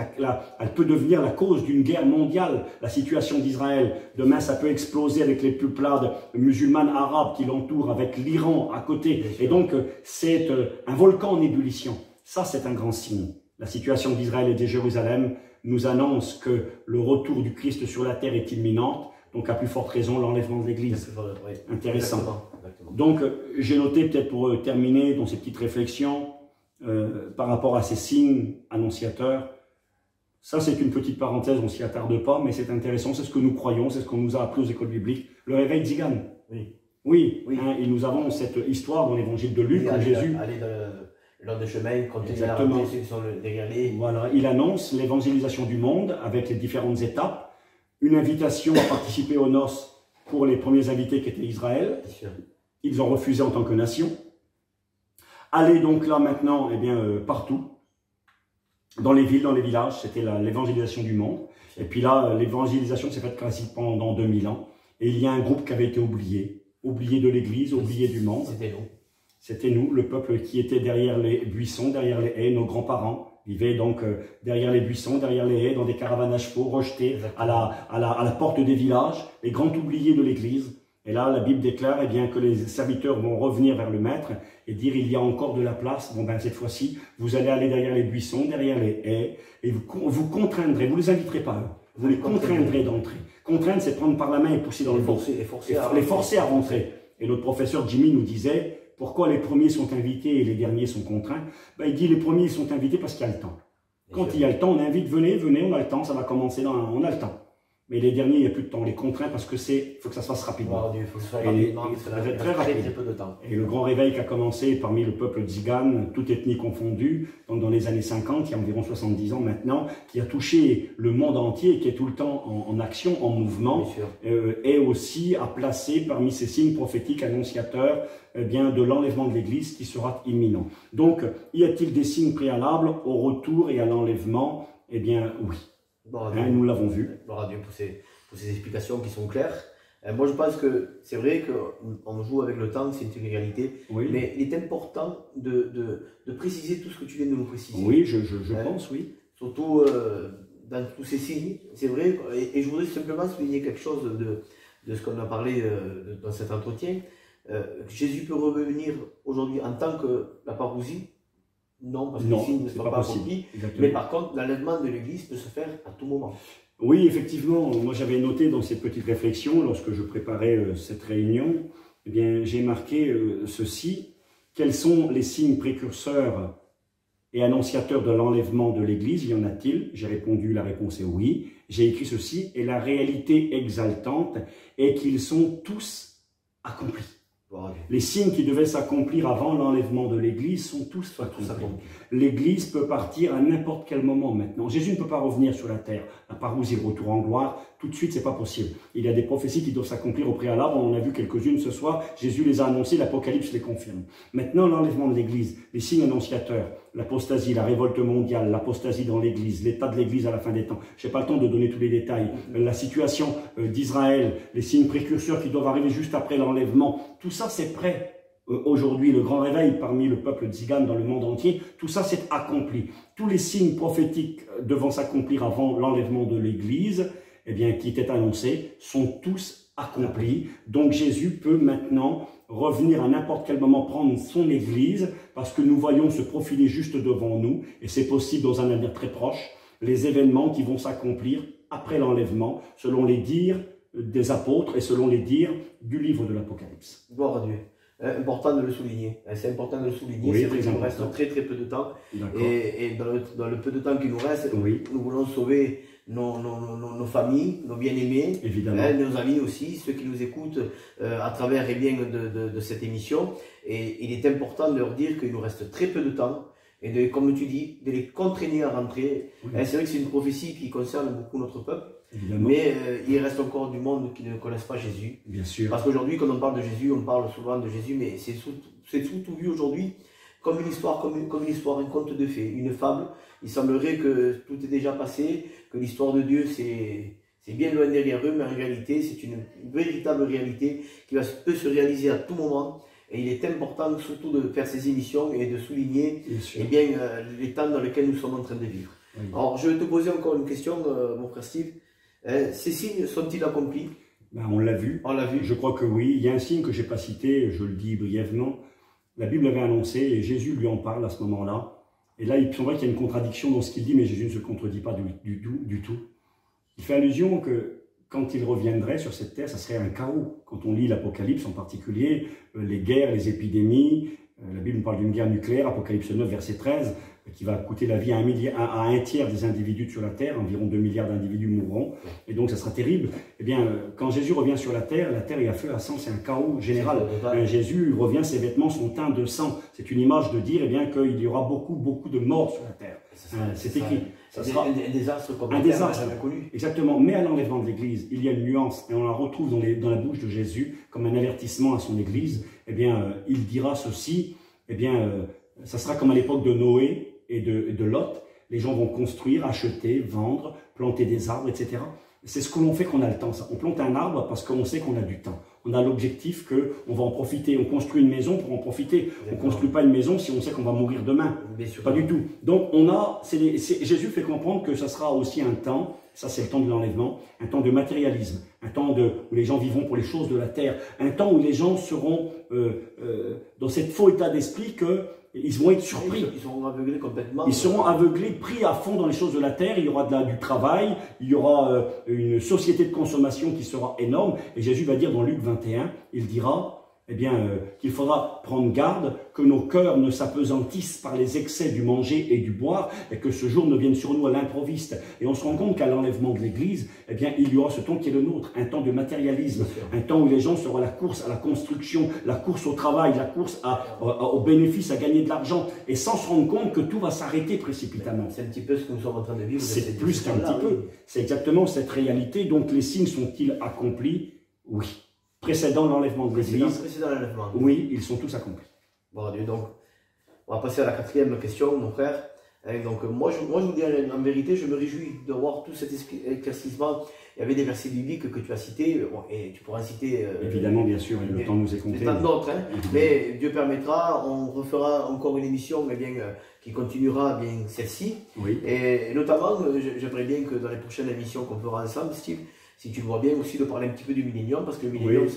elle peut devenir la cause d'une guerre mondiale, la situation d'Israël. Demain, ça peut exploser avec les peuplades musulmanes arabes qui l'entourent, avec l'Iran à côté. Et donc, c'est un volcan en ébullition. Ça, c'est un grand signe. La situation d'Israël et de Jérusalem nous annonce que le retour du Christ sur la terre est imminent. Donc, à plus forte raison, l'enlèvement de l'Église. Intéressant. Exactement. Donc, j'ai noté, peut-être pour terminer, dans ces petites réflexions, par rapport à ces signes annonciateurs. Ça, c'est une petite parenthèse, on ne s'y attarde pas, mais c'est intéressant, c'est ce que nous croyons, c'est ce qu'on nous a appris aux écoles bibliques. Le réveil d'Zigan. Oui. Hein, et nous avons cette histoire dans l'évangile de Luc, où Jésus... Aller dans le long de chemin, continuer à ramener ceux qui sont déguerlés. Voilà, il annonce l'évangélisation du monde avec les différentes étapes, une invitation à participer aux noces pour les premiers invités qui étaient Israël. Ils ont refusé en tant que nation. Allez donc là maintenant, eh bien, partout, dans les villes, dans les villages, c'était l'évangélisation du monde. Et puis là, l'évangélisation s'est faite classique pendant 2000 ans. Et il y a un groupe qui avait été oublié de l'Église, oublié du monde. C'était nous. C'était nous, le peuple qui était derrière les buissons, derrière les haies. Nos grands-parents vivaient donc derrière les buissons, derrière les haies, dans des caravanes à chevaux, rejetés à la porte des villages, les grands oubliés de l'Église. Et là, la Bible déclare eh bien, que les serviteurs vont revenir vers le maître et dire il y a encore de la place. Bon ben cette fois-ci, vous allez aller derrière les buissons, derrière les haies, et vous contraindrez, vous ne les inviterez pas, eux. Vous les contraindrez d'entrer. Contraindre, c'est prendre par la main et pousser dans le dos. Les forcer à rentrer. Et notre professeur Jimmy nous disait, pourquoi les premiers sont invités et les derniers sont contraints? Ben, il dit les premiers sont invités parce qu'il y a le temps. Quand il y a le temps, on invite, venez, on a le temps, ça va commencer, on a le temps. Mais les derniers, il n'y a plus de temps. On les contraint parce que faut que ça se fasse rapidement. Il faut que ça se fasse rapidement, très rapide. Très peu de temps. Et le grand réveil qui a commencé parmi le peuple Tzigan, toute ethnie confondue, donc dans les années 50, il y a environ 70 ans maintenant, qui a touché le monde entier, qui est tout le temps en action, en mouvement, et aussi à placer parmi ces signes prophétiques annonciateurs eh bien, de l'enlèvement de l'Église qui sera imminent. Donc, y a-t-il des signes préalables au retour et à l'enlèvement? Eh bien, oui. Nous l'avons vu. Gloire à Dieu pour ces explications qui sont claires. Moi, je pense que c'est vrai qu'on joue avec le temps, c'est une réalité, oui. Mais il est important de préciser tout ce que tu viens de nous préciser. Oui, je pense, oui. Surtout dans tous ces signes, c'est vrai. Et je voudrais simplement souligner quelque chose de ce qu'on a parlé dans cet entretien. Jésus peut revenir aujourd'hui en tant que la parousie. Non, parce que les signes ne sont pas accomplis. Mais par contre, l'enlèvement de l'Église peut se faire à tout moment. Oui, effectivement. Moi, j'avais noté dans cette petite réflexion, lorsque je préparais cette réunion, eh bien, j'ai marqué ceci. Quels sont les signes précurseurs et annonciateurs de l'enlèvement de l'Église? Y en a-t-il? J'ai répondu, la réponse est oui. J'ai écrit ceci. Et la réalité exaltante est qu'ils sont tous accomplis. Les signes qui devaient s'accomplir avant l'enlèvement de l'Église sont tous accomplis. L'Église peut partir à n'importe quel moment maintenant. Jésus ne peut pas revenir sur la terre. La parousie, le retour en gloire, tout de suite, c'est pas possible. Il y a des prophéties qui doivent s'accomplir au préalable. On en a vu quelques-unes ce soir. Jésus les a annoncées, l'Apocalypse les confirme. Maintenant, l'enlèvement de l'Église, les signes annonciateurs, l'apostasie, la révolte mondiale, l'apostasie dans l'Église, l'état de l'Église à la fin des temps. Je n'ai pas le temps de donner tous les détails. La situation d'Israël, les signes précurseurs qui doivent arriver juste après l'enlèvement, tout ça c'est prêt. Aujourd'hui, le grand réveil parmi le peuple Tzigan dans le monde entier, tout ça c'est accompli. Tous les signes prophétiques devant s'accomplir avant l'enlèvement de l'Église, eh bien, qui étaient annoncés, sont tous accomplis. Donc Jésus peut maintenant revenir à n'importe quel moment prendre son Église, parce que nous voyons se profiler juste devant nous, et c'est possible dans un avenir très proche, les événements qui vont s'accomplir après l'enlèvement, selon les dires des apôtres et selon les dires du livre de l'Apocalypse. Gloire à Dieu. Important de le souligner. C'est important de le souligner. Oui, c'est vrai qu'il nous reste très peu de temps. Et dans le peu de temps qui nous reste, oui, nous voulons sauver nos familles, nos bien-aimés, nos amis aussi, ceux qui nous écoutent à travers de cette émission. Et il est important de leur dire qu'il nous reste très peu de temps et comme tu dis, de les contraigner à rentrer. Oui. C'est vrai que c'est une prophétie qui concerne beaucoup notre peuple, mais il reste encore du monde qui ne connaissent pas Jésus. Bien sûr. Parce qu'aujourd'hui, quand on parle de Jésus, on parle souvent de Jésus, mais c'est surtout vu aujourd'hui comme une histoire, un conte de fées, une fable. Il semblerait que tout est déjà passé, que l'histoire de Dieu, c'est bien loin derrière eux, mais en réalité, c'est une véritable réalité qui peut se réaliser à tout moment. Et il est important surtout de faire ces émissions et de souligner les temps dans lesquels nous sommes en train de vivre. Oui. Alors, je vais te poser encore une question, mon frère Steve. Ces signes sont-ils accomplis? Ben, on l'a vu. On l'a vu. Je crois que oui. Il y a un signe que je n'ai pas cité, je le dis brièvement. La Bible avait annoncé, et Jésus lui en parle à ce moment-là. Et là, il semblerait qu'il y a une contradiction dans ce qu'il dit, mais Jésus ne se contredit pas du tout. Il fait allusion que quand il reviendrait sur cette terre, ça serait un chaos. Quand on lit l'Apocalypse en particulier, les guerres, les épidémies, la Bible nous parle d'une guerre nucléaire, Apocalypse 9, verset 13, qui va coûter la vie à un tiers des individus sur la terre, environ 2 milliards d'individus mourront, et donc ça sera terrible. Eh bien, quand Jésus revient sur la terre est à feu, à sang, c'est un chaos général. Jésus revient, ses vêtements sont teints de sang. C'est une image de dire qu'il y aura beaucoup de morts sur la terre. C'est écrit. Ça sera un désastre comme un désastre connu. Exactement. Mais à l'enlèvement de l'Église, il y a une nuance, et on la retrouve dans la bouche de Jésus comme un avertissement à son Église. Eh bien, il dira ceci. Eh bien, ça sera comme à l'époque de Noé et de Lot. Les gens vont construire, acheter, vendre, planter des arbres, etc. C'est ce que l'on fait qu'on a le temps. Ça. On plante un arbre parce qu'on sait qu'on a du temps. On a l'objectif qu'on va en profiter. On construit une maison pour en profiter. On ne construit pas une maison si on sait qu'on va mourir demain. Pas du tout. Donc Jésus fait comprendre que ça sera aussi un temps, ça c'est le temps de l'enlèvement, un temps de matérialisme, un temps où les gens vivront pour les choses de la terre, un temps où les gens seront dans cet faux état d'esprit qu'ils vont être surpris. Ils seront aveuglés complètement. Ils seront aveuglés, pris à fond dans les choses de la terre. Il y aura du travail, il y aura une société de consommation qui sera énorme. Et Jésus va dire dans Luc 21, il dira qu'il faudra prendre garde que nos cœurs ne s'apesantissent par les excès du manger et du boire et que ce jour ne vienne sur nous à l'improviste. Et on se rend compte qu'à l'enlèvement de l'Église, il y aura ce temps qui est le nôtre, un temps de matérialisme, un temps où les gens seront à la course à la construction, la course au travail, la course au bénéfice, à gagner de l'argent, et sans se rendre compte que tout va s'arrêter précipitamment. C'est un petit peu ce que nous sommes en train de vivre. C'est plus qu'un petit peu. C'est exactement cette réalité. Donc les signes sont-ils accomplis? Oui. Précédant l'enlèvement de l'Église, oui, ils sont tous accomplis. Bon, donc, on va passer à la quatrième question, mon frère. Donc, moi, je vous dis en vérité, je me réjouis de voir tout cet éclaircissement. Il y avait des versets bibliques que tu as cités, et tu pourras en citer. Évidemment, bien sûr, le temps nous est compté. Tant d'autres, mais Dieu permettra, on refera encore une émission qui continuera celle-ci. Oui. Et notamment, j'aimerais bien que dans les prochaines émissions qu'on fera ensemble, Steve, si tu le vois bien aussi, de parler un petit peu du millénium, parce que le millénium,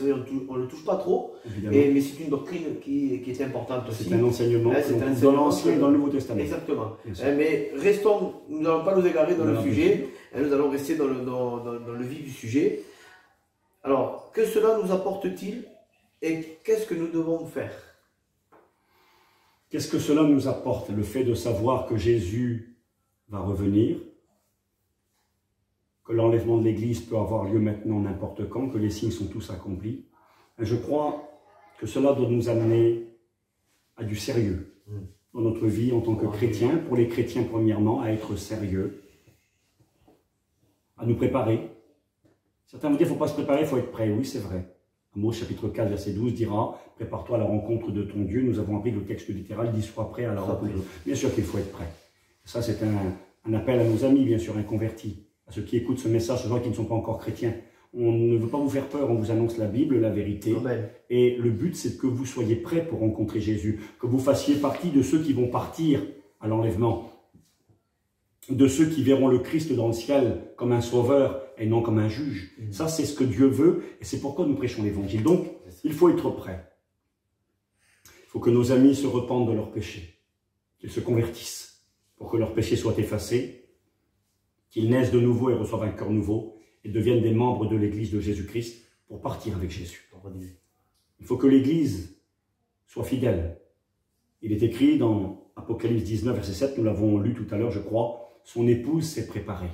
on ne le touche pas trop, mais c'est une doctrine qui est importante aussi. C'est un enseignement dans l'Ancien et dans le Nouveau Testament. Exactement. Mais restons, nous n'allons pas nous égarer dans le sujet, nous allons rester dans le vif du sujet. Alors, que cela nous apporte-t-il et qu'est-ce que nous devons faire? Qu'est-ce que cela nous apporte? Le fait de savoir que Jésus va revenir, que l'enlèvement de l'Église peut avoir lieu maintenant n'importe quand, que les signes sont tous accomplis. Et je crois que cela doit nous amener à du sérieux dans notre vie en tant que chrétiens, pour les chrétiens premièrement, à être sérieux, à nous préparer. Certains vont dire qu'il ne faut pas se préparer, il faut être prêt. Oui, c'est vrai. Amos chapitre 4, verset 12 dira « Prépare-toi à la rencontre de ton Dieu ». Nous avons appris que le texte littéral dit « Sois prêt à la rencontre de ton Dieu ». Bien sûr qu'il faut être prêt. Ça, c'est un appel à nos amis, bien sûr, inconvertis, à ceux qui écoutent ce message, ce soir qui ne sont pas encore chrétiens. On ne veut pas vous faire peur, on vous annonce la Bible, la vérité. Amen. Et le but, c'est que vous soyez prêts pour rencontrer Jésus, que vous fassiez partie de ceux qui vont partir à l'enlèvement, de ceux qui verront le Christ dans le ciel comme un sauveur et non comme un juge. Ça, c'est ce que Dieu veut et c'est pourquoi nous prêchons l'Évangile. Donc, il faut être prêt. Il faut que nos amis se repentent de leurs péchés, qu'ils se convertissent pour que leurs péchés soient effacés, qu'ils naissent de nouveau et reçoivent un cœur nouveau et deviennent des membres de l'Église de Jésus-Christ pour partir avec Jésus. Il faut que l'Église soit fidèle. Il est écrit dans Apocalypse 19, verset 7, nous l'avons lu tout à l'heure, je crois, son épouse s'est préparée.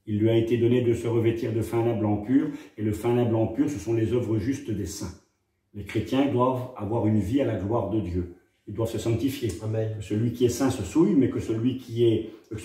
Il lui a été donné de se revêtir de fin lin blanc pur, et le fin lin blanc pur, ce sont les œuvres justes des saints. Les chrétiens doivent avoir une vie à la gloire de Dieu. Ils doivent se sanctifier. Amen. Que celui qui est saint se souille, mais que celui qui se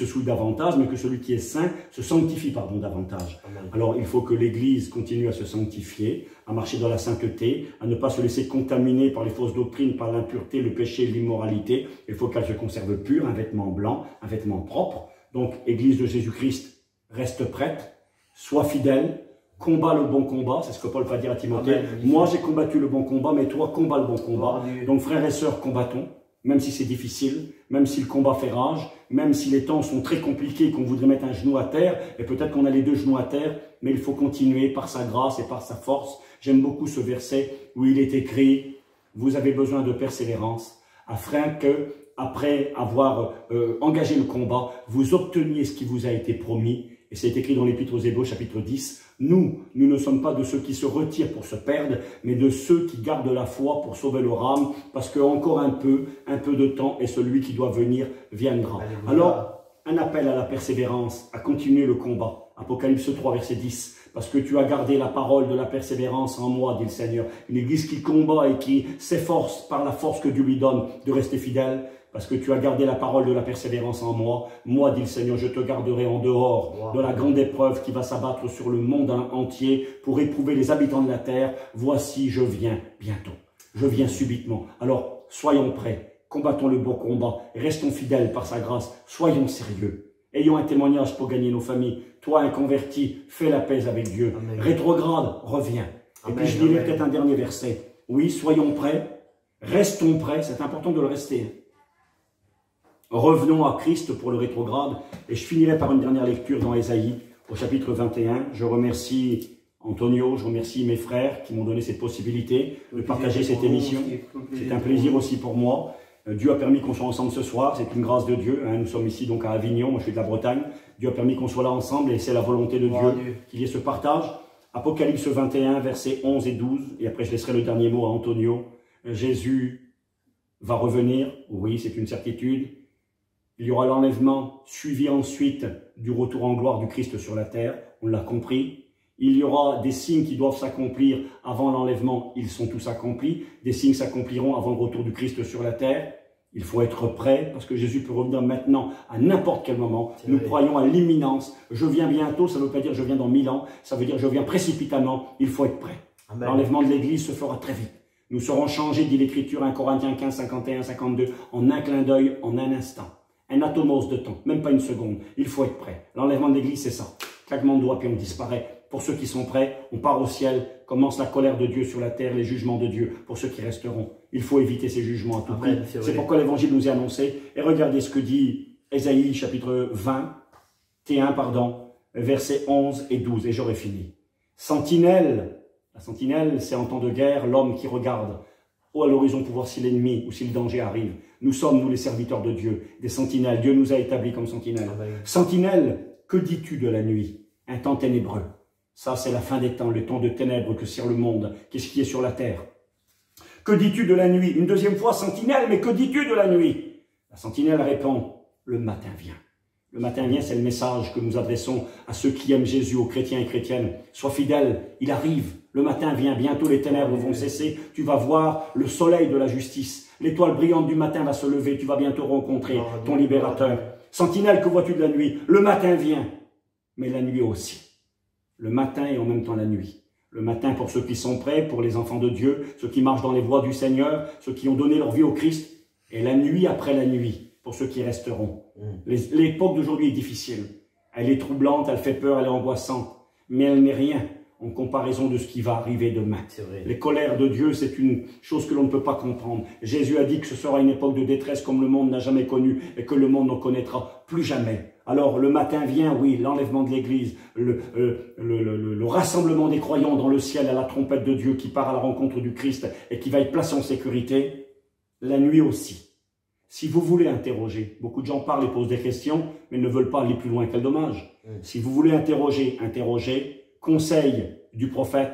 souille davantage, mais que celui qui est saint se sanctifie davantage. Amen. Alors il faut que l'Église continue à se sanctifier, à marcher dans la sainteté, à ne pas se laisser contaminer par les fausses doctrines, par l'impureté, le péché, l'immoralité. Il faut qu'elle se conserve pure, un vêtement blanc, un vêtement propre. Donc, Église de Jésus-Christ, reste prête, sois fidèle, combat le bon combat, c'est ce que Paul va dire à Timothée. Amen. Moi, j'ai combattu le bon combat, mais toi, combat le bon combat. Amen. Donc, frères et sœurs, combattons, même si c'est difficile, même si le combat fait rage, même si les temps sont très compliqués, qu'on voudrait mettre un genou à terre, et peut-être qu'on a les deux genoux à terre, mais il faut continuer par sa grâce et par sa force. J'aime beaucoup ce verset où il est écrit « Vous avez besoin de persévérance, afin que, après avoir engagé le combat, vous obteniez ce qui vous a été promis. » Et c'est écrit dans l'Épître aux Hébreux, chapitre 10. Nous ne sommes pas de ceux qui se retirent pour se perdre, mais de ceux qui gardent la foi pour sauver leur âme, parce qu'encore un peu de temps, et celui qui doit venir viendra. Alléluia. Alors, un appel à la persévérance, à continuer le combat. Apocalypse 3, verset 10. Parce que tu as gardé la parole de la persévérance en moi, dit le Seigneur. Une église qui combat et qui s'efforce par la force que Dieu lui donne de rester fidèle. Parce que tu as gardé la parole de la persévérance en moi. Moi, dit le Seigneur, je te garderai en dehors de la grande épreuve qui va s'abattre sur le monde entier pour éprouver les habitants de la terre. Voici, je viens bientôt. Je viens subitement. Alors, soyons prêts. Combattons le bon combat. Restons fidèles par sa grâce. Soyons sérieux. Ayons un témoignage pour gagner nos familles. Toi, inconverti, fais la paix avec Dieu. Amen. Rétrograde, reviens. Amen, et puis je dirais amen. peut-être un dernier verset. Oui, soyons prêts, restons prêts, c'est important de le rester. Revenons à Christ pour le rétrograde. Et je finirai par une dernière lecture dans Ésaïe, au chapitre 21. Je remercie Antonio, je remercie mes frères qui m'ont donné cette possibilité de partager cette émission. C'est un plaisir aussi pour moi. Dieu a permis qu'on soit ensemble ce soir, c'est une grâce de Dieu. Nous sommes ici donc à Avignon, moi je suis de la Bretagne. Dieu a permis qu'on soit là ensemble et c'est la volonté de Dieu qu'il y ait ce partage. Apocalypse 21, versets 11 et 12. Et après je laisserai le dernier mot à Antonio. Jésus va revenir, oui c'est une certitude. Il y aura l'enlèvement suivi ensuite du retour en gloire du Christ sur la terre, on l'a compris. Il y aura des signes qui doivent s'accomplir avant l'enlèvement, ils sont tous accomplis. Des signes s'accompliront avant le retour du Christ sur la terre. Il faut être prêt, parce que Jésus peut revenir maintenant à n'importe quel moment. Nous croyons à l'imminence. Je viens bientôt, ça ne veut pas dire je viens dans 1000 ans, ça veut dire je viens précipitamment, il faut être prêt. L'enlèvement de l'Église se fera très vite. Nous serons changés, dit l'Écriture, 1 Corinthiens 15, 51, 52, en un clin d'œil, en un instant. Un atomos de temps, même pas une seconde. Il faut être prêt. L'enlèvement de l'Église, c'est ça. Claquement de doigts, puis on disparaît. Pour ceux qui sont prêts, on part au ciel, commence la colère de Dieu sur la terre, les jugements de Dieu. Pour ceux qui resteront, il faut éviter ces jugements à tout prix. C'est pourquoi l'Évangile nous est annoncé. Et regardez ce que dit Ésaïe, chapitre 21, versets 11 et 12. Et j'aurai fini. Sentinelle, la sentinelle, c'est en temps de guerre l'homme qui regarde à l'horizon pour voir si l'ennemi ou si le danger arrive. Nous sommes, nous, les serviteurs de Dieu, des sentinelles. Dieu nous a établis comme sentinelles. Sentinelle, que dis-tu de la nuit? Un temps ténébreux. Ça, c'est la fin des temps, le temps de ténèbres que sert le monde. Qu'est-ce qui est sur la terre? Que dis-tu de la nuit? Une deuxième fois, sentinelle, mais que dis-tu de la nuit? La sentinelle répond, le matin vient. Le matin vient, c'est le message que nous adressons à ceux qui aiment Jésus, aux chrétiens et chrétiennes. Sois fidèle, il arrive. Le matin vient, bientôt les ténèbres vont cesser. Tu vas voir le soleil de la justice. L'étoile brillante du matin va se lever. Tu vas bientôt rencontrer ton libérateur. Sentinelle, que vois-tu de la nuit? Le matin vient, mais la nuit aussi. Le matin et en même temps la nuit. Le matin pour ceux qui sont prêts, pour les enfants de Dieu, ceux qui marchent dans les voies du Seigneur, ceux qui ont donné leur vie au Christ. Et la nuit après la nuit, pour ceux qui resteront. L'époque d'aujourd'hui est difficile. Elle est troublante, elle fait peur, elle est angoissante. Mais elle n'est rien en comparaison de ce qui va arriver demain. Les colères de Dieu, c'est une chose que l'on ne peut pas comprendre. Jésus a dit que ce sera une époque de détresse comme le monde n'a jamais connue et que le monde ne connaîtra plus jamais. Alors le matin vient, oui, l'enlèvement de l'Église, le rassemblement des croyants dans le ciel à la trompette de Dieu qui part à la rencontre du Christ et qui va être placé en sécurité. La nuit aussi. Si vous voulez interroger, beaucoup de gens parlent et posent des questions, mais ne veulent pas aller plus loin, quel dommage. Si vous voulez interroger, conseil du prophète,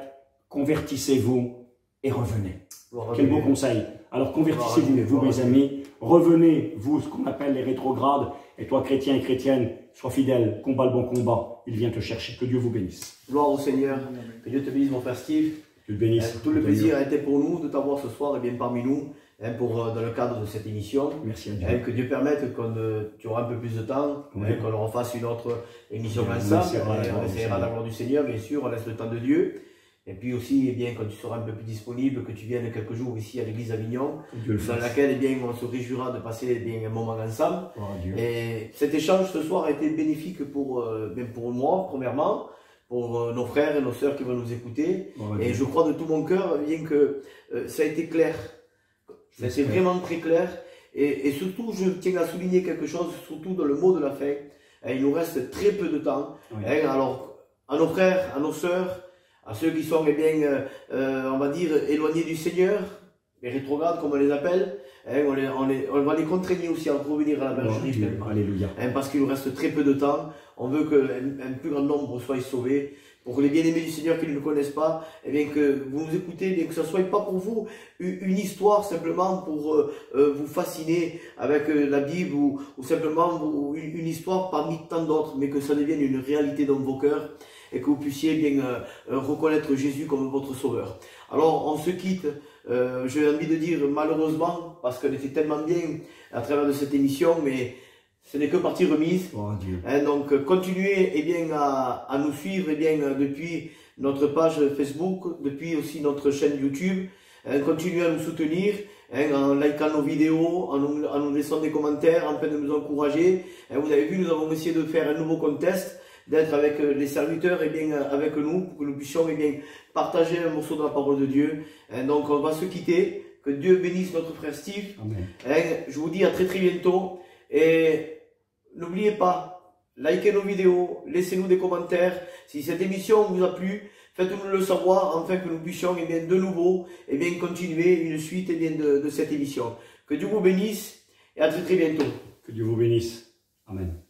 convertissez-vous et revenez. Quel beau conseil. Alors convertissez-vous, vous mes amis, revenez, vous, ce qu'on appelle les rétrogrades, et toi chrétien et chrétienne, sois fidèle, combat le bon combat, il vient te chercher. Que Dieu vous bénisse. Gloire au Seigneur, que Dieu te bénisse mon frère Steve. Dieu te bénisse. Tout le plaisir a été pour nous de t'avoir ce soir et bien parmi nous, dans le cadre de cette émission. Merci à Dieu. Que Dieu permette tu auras un peu plus de temps, qu'on refasse une autre émission ensemble. On essaiera la gloire du Seigneur, bien sûr, on laisse le temps de Dieu. Et puis aussi, quand tu seras un peu plus disponible, que tu viennes quelques jours ici à l'église Avignon, dans laquelle on se réjouira de passer un moment ensemble. Et cet échange ce soir a été bénéfique pour moi, premièrement, pour nos frères et nos sœurs qui vont nous écouter. Et je crois de tout mon cœur que ça a été clair. Ça a été vraiment très clair. Et surtout, je tiens à souligner quelque chose, surtout dans le mot de la fin. Il nous reste très peu de temps. Alors, à nos frères, à nos sœurs, à ceux qui sont, on va dire, éloignés du Seigneur, les rétrogrades, comme on les appelle, on va les contraigner aussi à revenir à la bergerie. Alléluia. Parce qu'il nous reste très peu de temps. On veut qu'un plus grand nombre soit sauvé. Pour les bien-aimés du Seigneur qui ne le connaissent pas, que vous nous écoutez, que ce ne soit pas pour vous une histoire simplement pour vous fasciner avec la Bible ou simplement une histoire parmi tant d'autres, mais que ça devienne une réalité dans vos cœurs et que vous puissiez reconnaître Jésus comme votre sauveur. Alors on se quitte, j'ai envie de dire malheureusement, parce qu'elle était tellement bien à travers de cette émission, mais ce n'est que partie remise. Donc continuez à nous suivre depuis notre page Facebook, depuis aussi notre chaîne YouTube. Continuez à nous soutenir. en likant nos vidéos, en nous laissant des commentaires, afin de nous encourager. Vous avez vu, nous avons essayé de faire un nouveau contest, d'être avec les serviteurs et bien avec nous, pour que nous puissions bien partager un morceau de la parole de Dieu. Donc on va se quitter. Que Dieu bénisse notre frère Steve. Amen. Je vous dis à très bientôt. Et n'oubliez pas, likez nos vidéos, laissez-nous des commentaires. Si cette émission vous a plu, faites-nous le savoir, afin que nous puissions de nouveau continuer une suite de cette émission. Que Dieu vous bénisse et à très bientôt. Que Dieu vous bénisse. Amen.